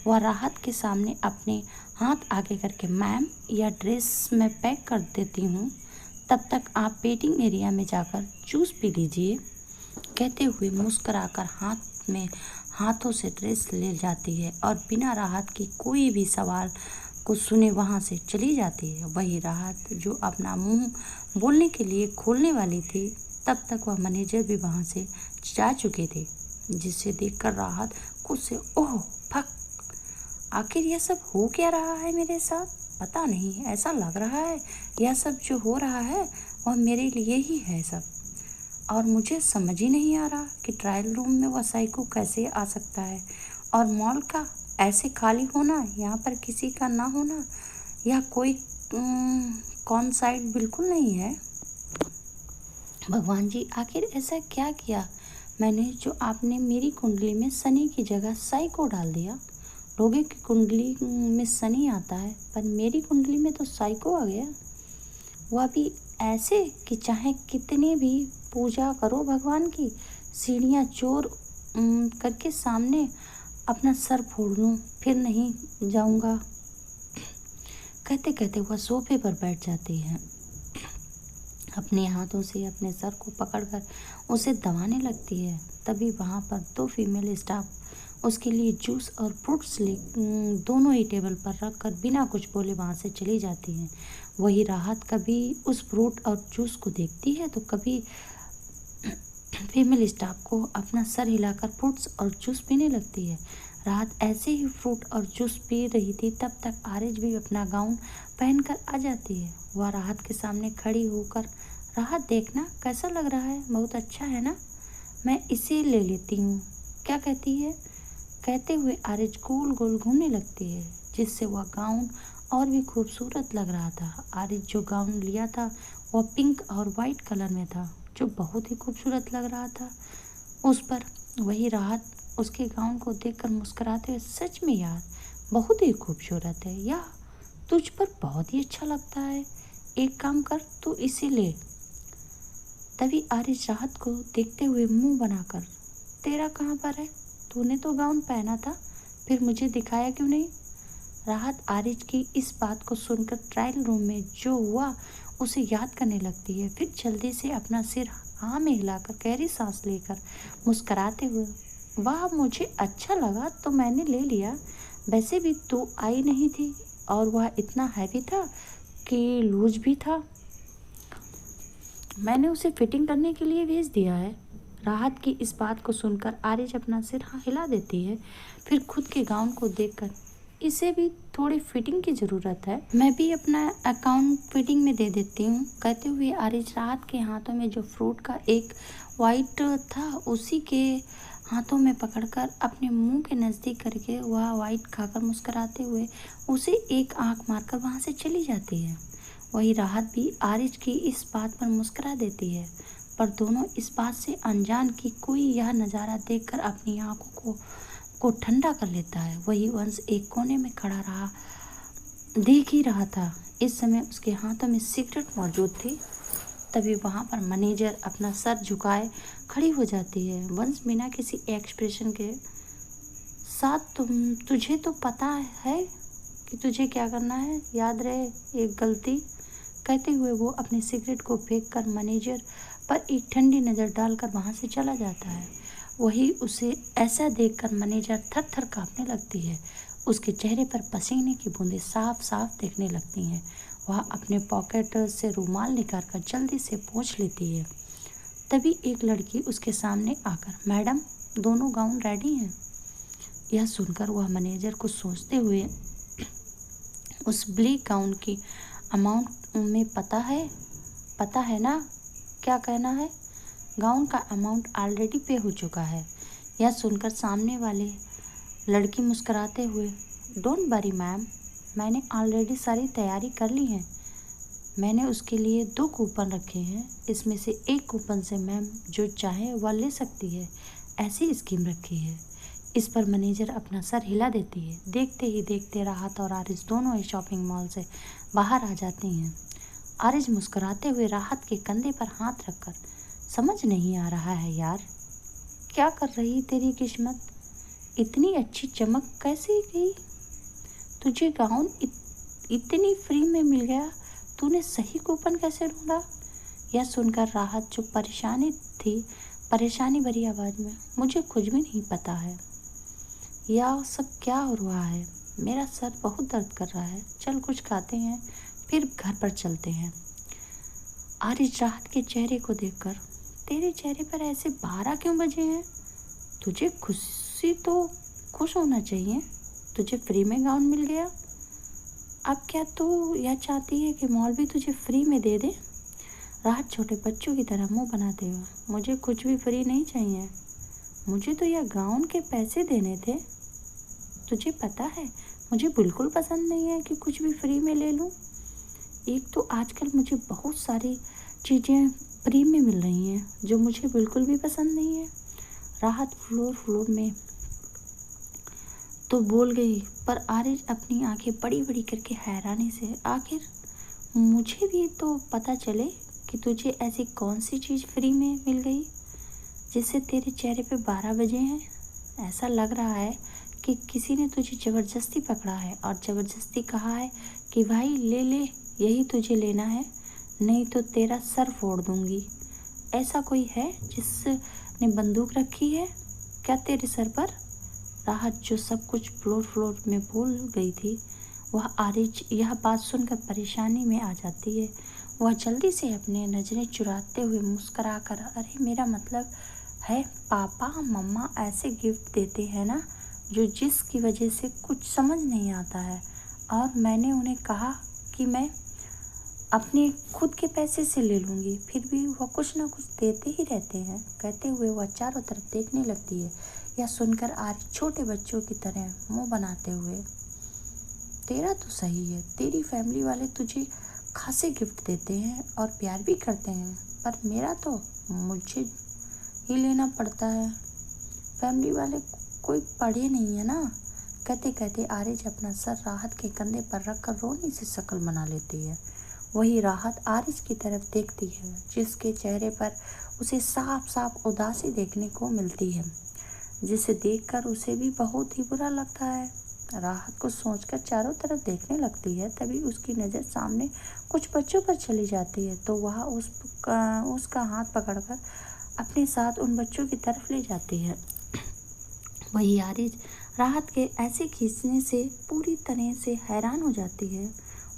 वह राहत के सामने अपने हाथ आगे करके, मैम यह ड्रेस मैं पैक कर देती हूँ, तब तक आप वेटिंग एरिया में जाकर जूस पी लीजिए, कहते हुए मुस्कुराकर हाथों से ड्रेस ले जाती है और बिना राहत की कोई भी सवाल को सुने वहाँ से चली जाती है। वही राहत जो अपना मुंह बोलने के लिए खोलने वाली थी, तब तक वह मैनेजर भी वहाँ से जा चुके थे, जिसे देखकर राहत खुद से ओह फक, आखिर यह सब हो क्या रहा है मेरे साथ। पता नहीं, ऐसा लग रहा है यह सब जो हो रहा है वह मेरे लिए ही है सब, और मुझे समझ ही नहीं आ रहा कि ट्रायल रूम में वह साइको कैसे आ सकता है, और मॉल का ऐसे खाली होना, यहाँ पर किसी का ना होना, यह कोई कौन साइड बिल्कुल नहीं है। भगवान जी आखिर ऐसा क्या किया मैंने जो आपने मेरी कुंडली में शनि की जगह साइको डाल दिया। लोगों की कुंडली में शनि आता है पर मेरी कुंडली में तो साइको आ गया, वह भी ऐसे कि चाहे कितने भी पूजा करो भगवान की, सीढ़ियाँ चोर करके सामने अपना सर फोड़ लूँ फिर नहीं जाऊँगा। कहते कहते वह सोफे पर बैठ जाती है, अपने हाथों से अपने सर को पकड़कर उसे दबाने लगती है। तभी वहाँ पर दो फीमेल स्टाफ उसके लिए जूस और फ्रूट्स दोनों ही टेबल पर रखकर बिना कुछ बोले वहाँ से चली जाती हैं। वही राहत कभी उस फ्रूट और जूस को देखती है तो कभी फीमेल स्टाफ को अपना सर हिलाकर फ्रूट्स और जूस पीने लगती है। राहत ऐसे ही फ्रूट और जूस पी रही थी, तब तक आरिज भी अपना गाउन पहनकर आ जाती है। वह राहत के सामने खड़ी होकर, राहत देखना कैसा लग रहा है, बहुत अच्छा है ना, मैं इसे ले लेती हूँ, क्या कहती है, कहते हुए आरिज गोल गोल घूमने लगती है, जिससे वह गाउन और भी खूबसूरत लग रहा था। आरिज जो गाउन लिया था वह पिंक और वाइट कलर में था, जो बहुत ही खूबसूरत लग रहा था उस पर। वही राहत उसके गाउन को देखकर मुस्कुराते हुए, सच में यार बहुत ही खूबसूरत है, या तुझ पर बहुत ही अच्छा लगता है, एक काम कर तू इसे ले। तभी आरिज राहत को देखते हुए मुंह बनाकर, तेरा कहाँ पर है, तूने तो गाउन पहना था, फिर मुझे दिखाया क्यों नहीं। राहत आरिज की इस बात को सुनकर ट्रायल रूम में जो हुआ उसे याद करने लगती है। फिर जल्दी से अपना सिर हाँ में हिलाकर गहरी सांस लेकर मुस्कुराते हुए, वाह मुझे अच्छा लगा तो मैंने ले लिया, वैसे भी तू आई नहीं थी और वह इतना हैवी था कि लूज भी था, मैंने उसे फिटिंग करने के लिए भेज दिया है। राहत की इस बात को सुनकर आरिज अपना सिर हाँ हिला देती है। फिर खुद के गाउन को देखकर, इसे भी थोड़ी फिटिंग की ज़रूरत है, मैं भी अपना अकाउंट फिटिंग में दे देती हूँ, कहते हुए आरिज राहत के हाथों में जो फ्रूट का एक वाइट था उसी के हाथों में पकड़कर अपने मुंह के नज़दीक करके वह वाइट खाकर मुस्कुराते हुए उसे एक आंख मारकर वहाँ से चली जाती है। वही राहत भी आरिज की इस बात पर मुस्कुरा देती है, पर दोनों इस बात से अनजान कि कोई यह नज़ारा देखकर अपनी आंखों को ठंडा कर लेता है। वही वंश एक कोने में खड़ा रहा, देख ही रहा था। इस समय उसके हाथों में सिगरेट मौजूद थी। तभी वहाँ पर मैनेजर अपना सर झुकाए खड़ी हो जाती है। वंश बिना किसी एक्सप्रेशन के साथ, तुझे तो पता है कि तुझे क्या करना है, याद रहे एक गलती, कहते हुए वो अपने सिगरेट को फेंक कर मैनेजर पर एक ठंडी नज़र डालकर वहाँ से चला जाता है। वही उसे ऐसा देखकर मैनेजर थर थर काँपने लगती है, उसके चेहरे पर पसीने की बूंदें साफ साफ दिखने लगती हैं। वह अपने पॉकेट से रुमाल निकाल कर जल्दी से पोंछ लेती है। तभी एक लड़की उसके सामने आकर, मैडम दोनों गाउन रेडी हैं। यह सुनकर वह मैनेजर को सोचते हुए, उस ब्लैक गाउन की अमाउंट में पता है ना क्या कहना है, गाउन का अमाउंट ऑलरेडी पे हो चुका है। यह सुनकर सामने वाले लड़की मुस्कुराते हुए, डोंट वरी मैम, मैंने ऑलरेडी सारी तैयारी कर ली है। मैंने उसके लिए 2 कूपन रखे हैं, इसमें से एक कूपन से मैम जो चाहे वह ले सकती है, ऐसी स्कीम रखी है। इस पर मैनेजर अपना सर हिला देती है। देखते ही देखते राहत और आरिज दोनों ही शॉपिंग मॉल से बाहर आ जाती हैं। आरिज मुस्कुराते हुए राहत के कंधे पर हाथ रखकर, समझ नहीं आ रहा है यार, क्या कर रही तेरी किस्मत, इतनी अच्छी चमक कैसे गई, तुझे गाउन इतनी फ्री में मिल गया, तूने सही कूपन कैसे ढूंढा। यह सुनकर राहत जो परेशानी भरी आवाज़ में, मुझे कुछ भी नहीं पता है, यह सब क्या हो रहा है, मेरा सर बहुत दर्द कर रहा है, चल कुछ खाते हैं फिर घर पर चलते हैं। आरिज राहत के चेहरे को देखकर, तेरे चेहरे पर ऐसे 12 क्यों बजे हैं, तुझे खुश होना चाहिए, तुझे फ्री में गाउन मिल गया। अब क्या तू यह चाहती है कि मॉल भी तुझे फ्री में दे दे। राहत छोटे बच्चों की तरह मुंह बनाते हुए, मुझे कुछ भी फ्री नहीं चाहिए, मुझे तो यह गाउन के पैसे देने थे। तुझे पता है मुझे बिल्कुल पसंद नहीं है कि कुछ भी फ्री में ले लूँ। एक तो आजकल मुझे बहुत सारी चीज़ें फ्री में मिल रही हैं जो मुझे बिल्कुल भी पसंद नहीं है। राहत फ्लोर में तो बोल गई, पर आरिज अपनी आंखें बड़ी बड़ी करके हैरानी से, आखिर मुझे भी तो पता चले कि तुझे ऐसी कौन सी चीज़ फ्री में मिल गई जिससे तेरे चेहरे पे 12 बजे हैं। ऐसा लग रहा है कि किसी ने तुझे ज़बरदस्ती पकड़ा है और ज़बरदस्ती कहा है कि भाई ले ले, यही तुझे लेना है, नहीं तो तेरा सर फोड़ दूंगी। ऐसा कोई है जिसने बंदूक रखी है क्या तेरे सर पर। राहत जो सब कुछ फ्लोर में भूल गई थी, वह आरिज यह बात सुनकर परेशानी में आ जाती है। वह जल्दी से अपने नज़रें चुराते हुए मुस्करा कर, अरे मेरा मतलब है पापा मम्मा ऐसे गिफ्ट देते हैं ना जो जिसकी वजह से कुछ समझ नहीं आता है, और मैंने उन्हें कहा कि मैं अपने खुद के पैसे से ले लूँगी, फिर भी वह कुछ ना कुछ देते ही रहते हैं। कहते हुए वह चारों तरफ देखने लगती है। यह सुनकर आरिज छोटे बच्चों की तरह मुंह बनाते हुए, तेरा तो सही है, तेरी फैमिली वाले तुझे खासे गिफ्ट देते हैं और प्यार भी करते हैं, पर मेरा तो मुझे ही लेना पड़ता है, फैमिली वाले कोई पढ़े नहीं है ना। कहते कहते आरिज अपना सर राहत के कंधे पर रखकर रोनी से शक्ल बना लेती है। वही राहत आरिज की तरफ देखती है, जिसके चेहरे पर उसे साफ साफ उदासी देखने को मिलती है, जिसे देखकर उसे भी बहुत ही बुरा लगता है। राहत को सोचकर चारों तरफ देखने लगती है, तभी उसकी नज़र सामने कुछ बच्चों पर चली जाती है, तो वह उसका हाथ पकड़कर अपने साथ उन बच्चों की तरफ ले जाती है। वही आरिज राहत के ऐसे खींचने से पूरी तरह से हैरान हो जाती है।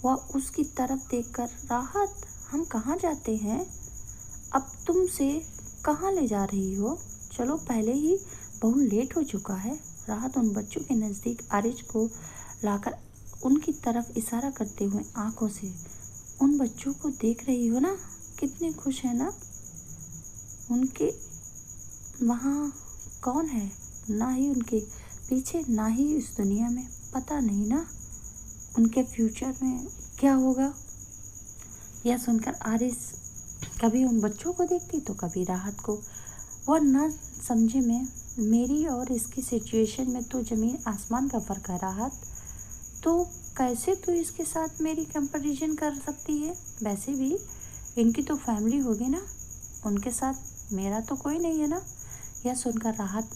वह उसकी तरफ देखकर, राहत हम कहाँ जाते हैं, अब तुमसे कहाँ ले जा रही हो, चलो पहले ही बहुत लेट हो चुका है। राहत उन बच्चों के नज़दीक आरिज को लाकर उनकी तरफ इशारा करते हुए आंखों से, उन बच्चों को देख रही हो ना, कितने खुश हैं ना, उनके वहाँ कौन है, ना ही उनके पीछे ना ही इस दुनिया में, पता नहीं ना उनके फ्यूचर में क्या होगा। यह सुनकर आरिज कभी उन बच्चों को देखती तो कभी राहत को। वह न समझे में, मेरी और इसकी सिचुएशन में तो ज़मीन आसमान का फ़र्क है राहत, तो कैसे तू इसके साथ मेरी कंपैरिजन कर सकती है, वैसे भी इनकी तो फैमिली होगी ना, उनके साथ मेरा तो कोई नहीं है ना। यह सुनकर राहत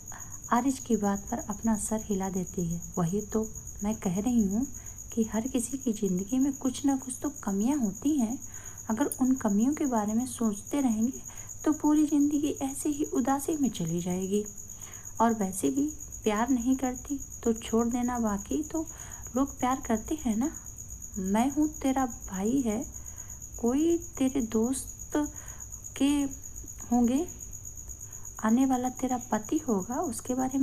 आरिज की बात पर अपना सर हिला देती है। वही तो मैं कह रही हूँ कि हर किसी की ज़िंदगी में कुछ ना कुछ तो कमियाँ होती हैं, अगर उन कमियों के बारे में सोचते रहेंगे तो पूरी ज़िंदगी ऐसे ही उदासी में चली जाएगी। और वैसे भी प्यार नहीं करती तो छोड़ देना, बाकी तो लोग प्यार करते हैं ना। मैं हूँ, तेरा भाई है, कोई तेरे दोस्त के होंगे, आने वाला तेरा पति होगा, उसके बारे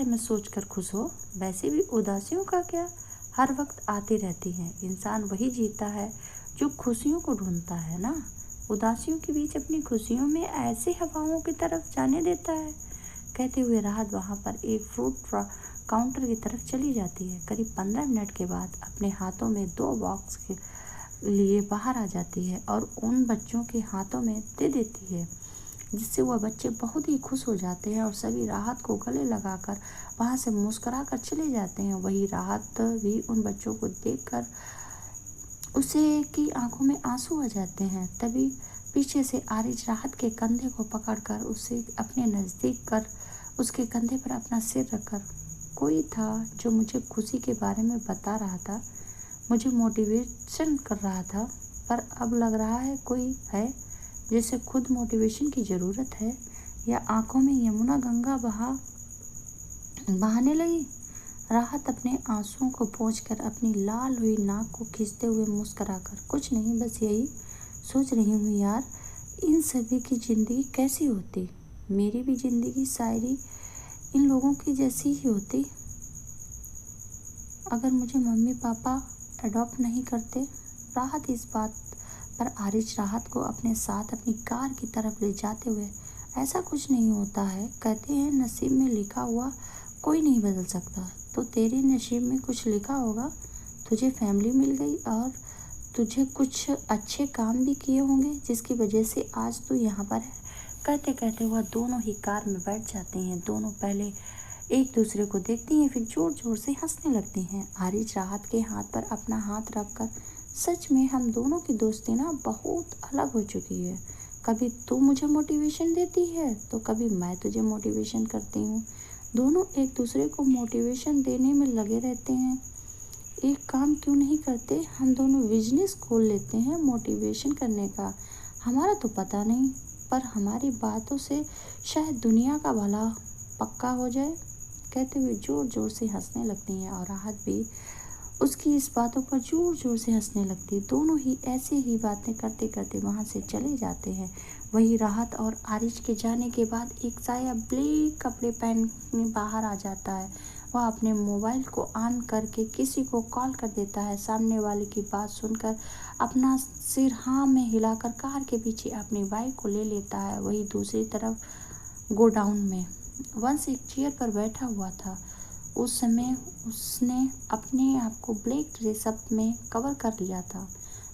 में सोच कर खुश हो। वैसे भी उदासियों का क्या, हर वक्त आती रहती हैं, इंसान वही जीता है जो खुशियों को ढूंढता है ना, उदासियों के बीच अपनी खुशियों में ऐसे हवाओं की तरफ जाने देता है। कहते हुए राहत वहाँ पर एक फ्रूट काउंटर की तरफ चली जाती है। करीब 15 मिनट के बाद अपने हाथों में 2 बॉक्स के लिए बाहर आ जाती है और उन बच्चों के हाथों में दे देती है, जिससे वह बच्चे बहुत ही खुश हो जाते हैं और सभी राहत को गले लगाकर वहाँ से मुस्कुरा कर चले जाते हैं। वही राहत भी उन बच्चों को देखकर उसे की आंखों में आंसू आ जाते हैं। तभी पीछे से आरिज राहत के कंधे को पकड़कर उसे अपने नज़दीक कर उसके कंधे पर अपना सिर रखकर, कोई था जो मुझे खुशी के बारे में बता रहा था, मुझे मोटिवेशन कर रहा था, पर अब लग रहा है कोई है जिसे खुद मोटिवेशन की ज़रूरत है, या आंखों में यमुना गंगा बहाने लगी। राहत अपने आंसुओं को पोंछकर अपनी लाल हुई नाक को खींचते हुए मुस्कुराकर, कुछ नहीं, बस यही सोच रही हूँ यार, इन सभी की ज़िंदगी कैसी होती, मेरी भी ज़िंदगी शायरी इन लोगों की जैसी ही होती अगर मुझे मम्मी पापा अडॉप्ट नहीं करते। राहत इस बात पर आरिज राहत को अपने साथ अपनी कार की तरफ ले जाते हुए, ऐसा कुछ नहीं होता है, कहते हैं नसीब में लिखा हुआ कोई नहीं बदल सकता, तो तेरे नसीब में कुछ लिखा होगा, तुझे फैमिली मिल गई और तुझे कुछ अच्छे काम भी किए होंगे जिसकी वजह से आज तू यहाँ पर है। कहते कहते वह दोनों ही कार में बैठ जाते हैं। दोनों पहले एक दूसरे को देखती हैं, फिर जोर जोर से हंसने लगती हैं। आरिज राहत के हाथ पर अपना हाथ रखकर, सच में हम दोनों की दोस्ती ना बहुत अलग हो चुकी है, कभी तू मुझे मोटिवेशन देती है तो कभी मैं तुझे मोटिवेशन करती हूँ, दोनों एक दूसरे को मोटिवेशन देने में लगे रहते हैं। एक काम क्यों नहीं करते, हम दोनों बिजनेस खोल लेते हैं मोटिवेशन करने का, हमारा तो पता नहीं, पर हमारी बातों से शायद दुनिया का भला पक्का हो जाए। कहते हुए जोर जोर से हंसने लगती हैं और राहत भी उसकी इस बातों पर जोर जोर से हंसने लगती। दोनों ही ऐसे ही बातें करते करते वहाँ से चले जाते हैं। वही राहत और आरिज के जाने के बाद एक साया ब्लैक कपड़े पहन बाहर आ जाता है। वह अपने मोबाइल को ऑन करके किसी को कॉल कर देता है। सामने वाले की बात सुनकर अपना सिर हाँ में हिलाकर कार के पीछे अपनी बाइक को ले लेता है। वही दूसरी तरफ गोडाउन में वंश एक चेयर पर बैठा हुआ था। उस समय उसने अपने आप को ब्लैक ड्रेसअप में कवर कर लिया था,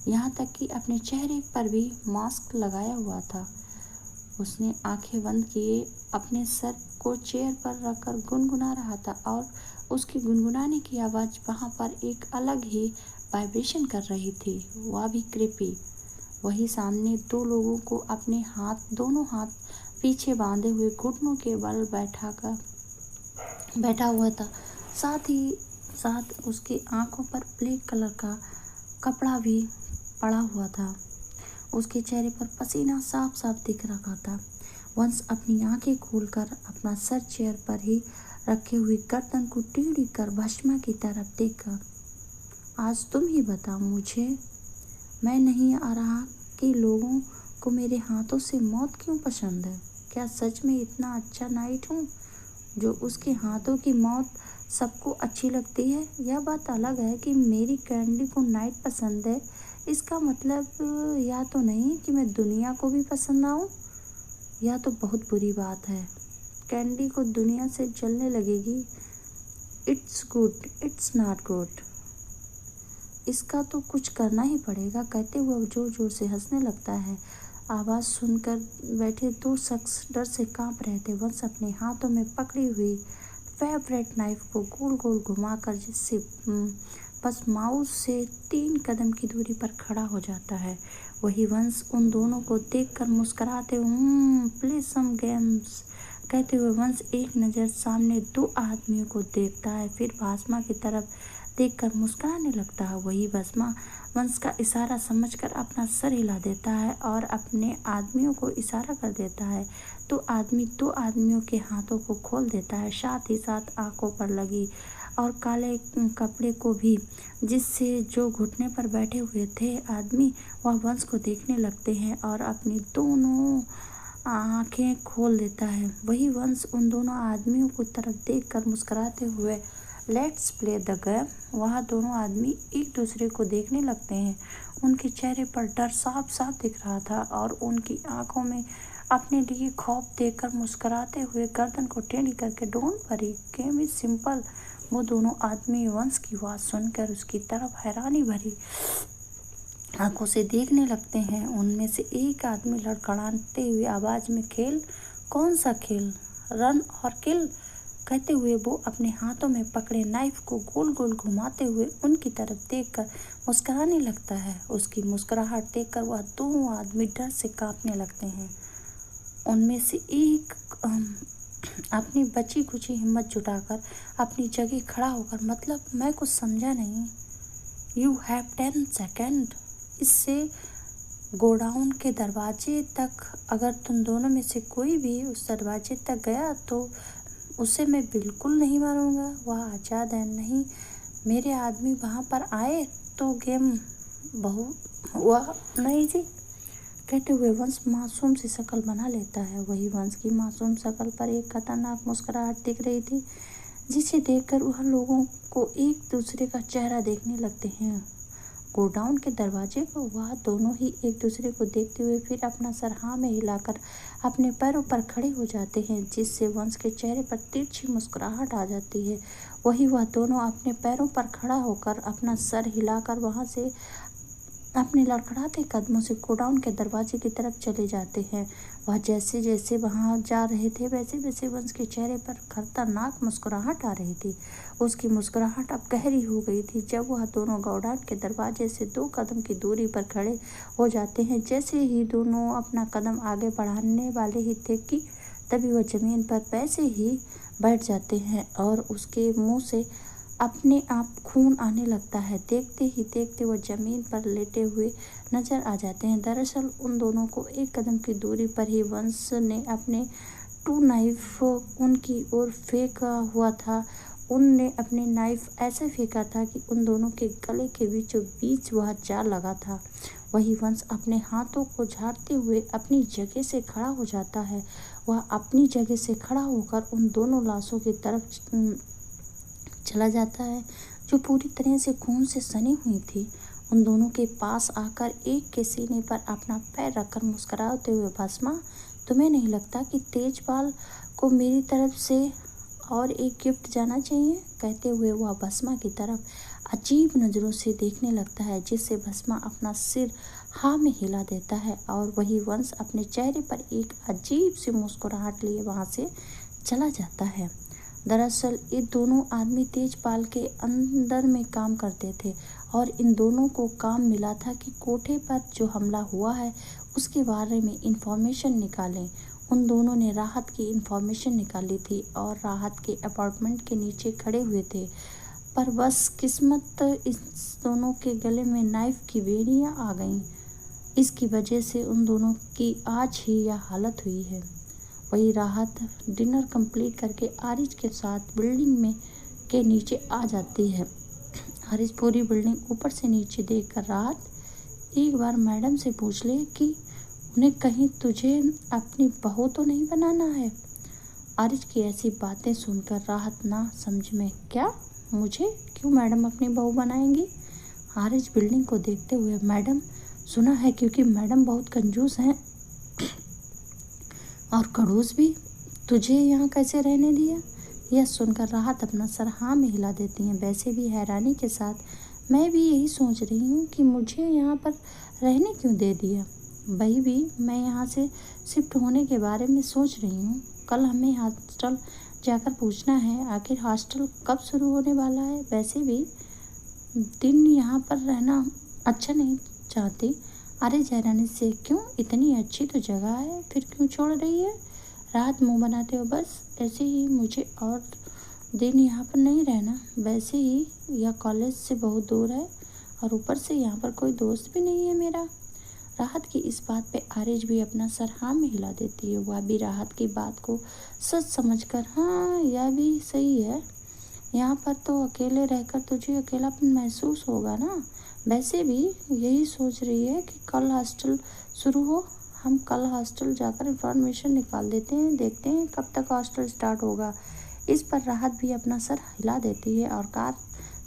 यहाँ तक कि अपने चेहरे पर भी मास्क लगाया हुआ था। उसने आंखें बंद किए अपने सर को चेयर पर रखकर गुनगुना रहा था और उसकी गुनगुनाने की आवाज़ वहाँ पर एक अलग ही वाइब्रेशन कर रही थी, वह भी क्रीपी। वही सामने दो लोगों को अपने दोनों हाथ पीछे बांधे हुए घुटनों के बल बैठा हुआ था। साथ ही साथ उसकी आंखों पर ब्लैक कलर का कपड़ा भी पड़ा हुआ था। उसके चेहरे पर पसीना साफ साफ दिख रहा था। वंश अपनी आंखें खोलकर अपना सर चेयर पर ही रखे हुए गर्दन को टेढ़ी कर भस्मा की तरफ देखकर, आज तुम ही बताओ मुझे, मैं नहीं आ रहा कि लोगों को मेरे हाथों से मौत क्यों पसंद है? क्या सच में इतना अच्छा नाइट हूँ जो उसके हाथों की मौत सबको अच्छी लगती है? यह बात अलग है कि मेरी कैंडी को नाइट पसंद है, इसका मतलब या तो नहीं कि मैं दुनिया को भी पसंद आऊँ, या तो बहुत बुरी बात है, कैंडी को दुनिया से जलने लगेगी। It's good, it's not good, इसका तो कुछ करना ही पड़ेगा। कहते हुए जोर जोर से हंसने लगता है। आवाज़ सुनकर बैठे दो शख्स डर से कांप रहे थे। वंश अपने हाथों में पकड़ी हुई फेवरेट नाइफ को गोल गोल घुमाकर, जिससे बस माउस से 3 कदम की दूरी पर खड़ा हो जाता है। वही वंश उन दोनों को देखकर मुस्कुराते हुए प्ले सम गेम्स कहते हुए वंश एक नज़र सामने 2 आदमियों को देखता है, फिर भासमा की तरफ देखकर मुस्कुराने लगता है। वही भासमा वंश का इशारा समझकर अपना सर हिला देता है और अपने आदमियों को इशारा कर देता है। तो आदमी 2 आदमियों के हाथों को खोल देता है, साथ ही साथ आंखों पर लगी और काले कपड़े को भी, जिससे जो घुटने पर बैठे हुए थे आदमी वह वंश को देखने लगते हैं और अपनी दोनों आंखें खोल देता है। वही वंश उन दोनों आदमियों की तरफ देखकर मुस्कुराते हुए लेट्स प्ले द गेम, वह दोनों आदमी एक दूसरे को देखने लगते हैं। उनके चेहरे पर डर साफ साफ दिख रहा था और उनकी आंखों में अपने लिए खौफ देकर मुस्कुराते हुए गर्दन को टेढ़ी करके don't worry, game is simple. वो दोनों आदमी वंश की बात सुनकर उसकी तरफ हैरानी भरी आंखों से देखने लगते हैं। उनमें से एक आदमी लड़खड़ाते हुए आवाज में, खेल? कौन सा खेल? रन और किल? कहते हुए वो अपने हाथों में पकड़े नाइफ को गोल गोल घुमाते हुए उनकी तरफ देखकर मुस्कुराने लगता है। उसकी मुस्कुराहट देखकर वह दोनों आदमी डर से कांपने लगते हैं। उनमें से एक अपनी बची खुची हिम्मत जुटाकर अपनी जगह खड़ा होकर, मतलब मैं कुछ समझा नहीं। You have 10 second. इससे गोडाउन के दरवाजे तक, अगर तुम दोनों में से कोई भी उस दरवाजे तक गया तो उसे मैं बिल्कुल नहीं मारूंगा। वह आज़ाद है। नहीं, मेरे आदमी वहाँ पर आए तो गेम बहु हुआ नहीं जी। कहते हुए वंश मासूम सी शक्ल बना लेता है। वही वंश की मासूम शक्ल पर एक खतरनाक मुस्कुराहट दिख रही थी, जिसे देखकर वह लोगों को एक दूसरे का चेहरा देखने लगते हैं। गोडाउन के दरवाजे पर वह दोनों ही एक दूसरे को देखते हुए फिर अपना सर हाँ में हिलाकर अपने पैरों पर खड़े हो जाते हैं, जिससे वंश के चेहरे पर तिरछी मुस्कुराहट आ जाती है। वही वह दोनों अपने पैरों पर खड़ा होकर अपना सर हिलाकर वहां से अपने लड़खड़ाते कदमों से गोडाउन के दरवाजे की तरफ चले जाते हैं। वह जैसे जैसे वहां जा रहे थे वैसे वैसे वंश के चेहरे पर खतरनाक मुस्कुराहट आ रही थी। उसकी मुस्कुराहट अब गहरी हो गई थी। जब वह दोनों गोडाउन के दरवाजे से 2 कदम की दूरी पर खड़े हो जाते हैं, जैसे ही दोनों अपना कदम आगे बढ़ाने वाले ही थे कि तभी वह जमीन पर वैसे ही बैठ जाते हैं और उसके मुंह से अपने आप खून आने लगता है। देखते ही देखते वह जमीन पर लेटे हुए नजर आ जाते हैं। दरअसल उन दोनों को 1 कदम की दूरी पर ही वंश ने अपने 2 नाइफ उनकी ओर फेंका हुआ था। उनने अपने नाइफ ऐसे फेंका था कि उन दोनों के गले के बीचों बीच वह जा लगा था। वही वंश अपने हाथों को झाड़ते हुए अपनी जगह से खड़ा हो जाता है। वह अपनी जगह से खड़ा होकर उन दोनों लाशों की तरफ चला जाता है, जो पूरी तरह से खून से सनी हुई थी। उन दोनों के पास आकर एक के सीने पर अपना पैर रखकर मुस्कुराते हुए, भस्मा, तुम्हें नहीं लगता कि तेजपाल को मेरी तरफ से और एक गिफ्ट जाना चाहिए? कहते हुए वह भस्मा की तरफ अजीब नज़रों से देखने लगता है, जिससे भस्मा अपना सिर हाँ में हिला देता है और वही वंश अपने चेहरे पर एक अजीब सी मुस्कुराहट लिए वहाँ से चला जाता है। दरअसल ये दोनों आदमी तेजपाल के अंदर में काम करते थे और इन दोनों को काम मिला था कि कोठे पर जो हमला हुआ है उसके बारे में इंफॉर्मेशन निकालें। उन दोनों ने राहत की इंफॉर्मेशन निकाली थी और राहत के अपार्टमेंट के नीचे खड़े हुए थे, पर बस किस्मत इस दोनों के गले में नाइफ की बेड़ियां आ गईं। इसकी वजह से उन दोनों की आज ही यह हालत हुई है। वही राहत डिनर कंप्लीट करके आरिज के साथ बिल्डिंग में के नीचे आ जाती है। आरिज पूरी बिल्डिंग ऊपर से नीचे देखकर, राहत एक बार मैडम से पूछ ले कि उन्हें कहीं तुझे अपनी बहू तो नहीं बनाना है। आरिज की ऐसी बातें सुनकर राहत ना समझ में, क्या मुझे क्यों मैडम अपनी बहू बनाएंगी? आरिज बिल्डिंग को देखते हुए, मैडम, सुना है क्योंकि मैडम बहुत कंजूस हैं और खड़ूस भी, तुझे यहाँ कैसे रहने दिया? यह सुनकर राहत अपना सर हाँ में हिला देती हैं। वैसे भी हैरानी के साथ मैं भी यही सोच रही हूँ कि मुझे यहाँ पर रहने क्यों दे दिया। वही भी मैं यहाँ से शिफ्ट होने के बारे में सोच रही हूँ। कल हमें हॉस्टल जाकर पूछना है आखिर हॉस्टल कब शुरू होने वाला है। वैसे भी दिन यहाँ पर रहना अच्छा नहीं चाहती। अरे जयरानी से, क्यों? इतनी अच्छी तो जगह है, फिर क्यों छोड़ रही है? राहत मुंह बनाते हो, बस ऐसे ही, मुझे और दिन यहाँ पर नहीं रहना। वैसे ही यह कॉलेज से बहुत दूर है और ऊपर से यहाँ पर कोई दोस्त भी नहीं है मेरा। राहत की इस बात पे आरिज भी अपना सर हाँ में हिला देती है। वह भी राहत की बात को सच समझकर, हाँ यह भी सही है, यहाँ पर तो अकेले रहकर तुझे अकेलापन महसूस होगा ना। वैसे भी यही सोच रही है कि कल हॉस्टल शुरू हो। हम कल हॉस्टल जाकर इंफॉर्मेशन निकाल देते हैं, देखते हैं कब तक हॉस्टल स्टार्ट होगा। इस पर राहत भी अपना सर हिला देती है और कार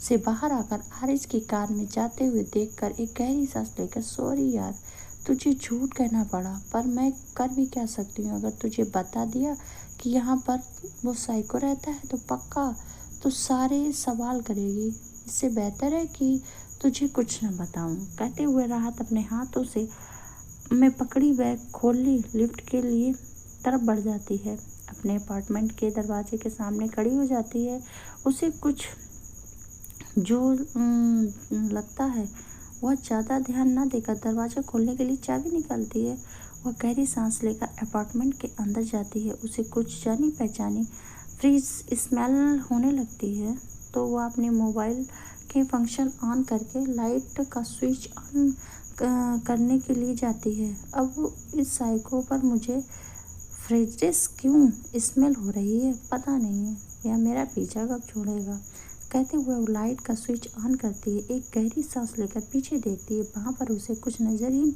से बाहर आकर आरिज की कार में जाते हुए देखकर एक गहरी सांस लेकर, सॉरी यार, तुझे झूठ कहना पड़ा, पर मैं कर भी क्या सकती हूँ। अगर तुझे बता दिया कि यहाँ पर वो साइको रहता है तो पक्का तो सारे सवाल करेगी। इससे बेहतर है कि तुझे कुछ न बताऊँ। कहते हुए राहत अपने हाथों से मैं पकड़ी बैग खोल ली, लिफ्ट के लिए तरफ बढ़ जाती है। अपने अपार्टमेंट के दरवाजे के सामने खड़ी हो जाती है। उसे कुछ जो लगता है वह ज़्यादा ध्यान न देकर दरवाज़ा खोलने के लिए चाबी निकालती है। वह गहरी सांस लेकर अपार्टमेंट के अंदर जाती है। उसे कुछ जानी पहचानी फ्रीज स्मेल होने लगती है, तो वह अपने मोबाइल के फंक्शन ऑन करके लाइट का स्विच ऑन करने के लिए जाती है। अब इस साइको पर मुझे फ्रेजेस क्यों स्मेल हो रही है पता नहीं है, यह मेरा पीछा कब छोड़ेगा। कहते हुए वो लाइट का स्विच ऑन करती है। एक गहरी सांस लेकर पीछे देखती है। वहाँ पर उसे कुछ नजर ही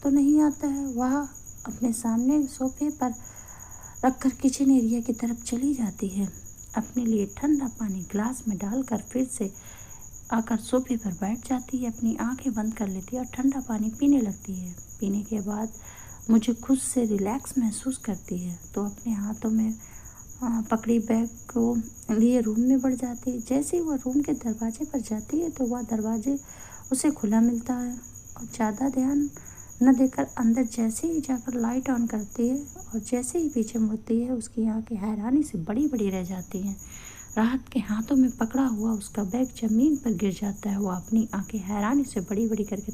तो नहीं आता है। वह अपने सामने सोफे पर रखकर किचन एरिया की तरफ चली जाती है। अपने लिए ठंडा पानी ग्लास में डालकर फिर से आकर सोफे पर बैठ जाती है। अपनी आंखें बंद कर लेती है और ठंडा पानी पीने लगती है। पीने के बाद मुझे खुद से रिलैक्स महसूस करती है, तो अपने हाथों में पकड़ी बैग को लिए रूम में बढ़ जाती है। जैसे ही वह रूम के दरवाजे पर जाती है तो वह दरवाजे उसे खुला मिलता है और ज़्यादा ध्यान न देकर अंदर जैसे ही जाकर लाइट ऑन करती है और जैसे ही पीछे मुड़ती है उसकी आंखें हैरानी से बड़ी बड़ी रह जाती हैं। राहत के हाथों में पकड़ा हुआ उसका बैग ज़मीन पर गिर जाता है। वह अपनी आंखें हैरानी से बड़ी बड़ी करके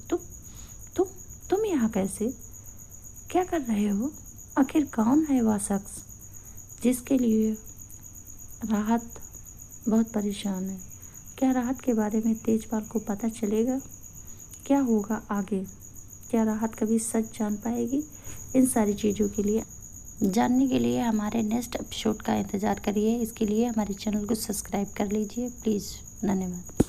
तुम यहाँ कैसे, क्या कर रहे हो? आखिर कौन है वह शख्स जिसके लिए राहत बहुत परेशान है? क्या राहत के बारे में तेजपाल को पता चलेगा? क्या होगा आगे? क्या राहत कभी सच जान पाएगी? इन सारी चीज़ों के लिए जानने के लिए हमारे नेक्स्ट एपिसोड का इंतज़ार करिए। इसके लिए हमारे चैनल को सब्सक्राइब कर लीजिए प्लीज़। धन्यवाद।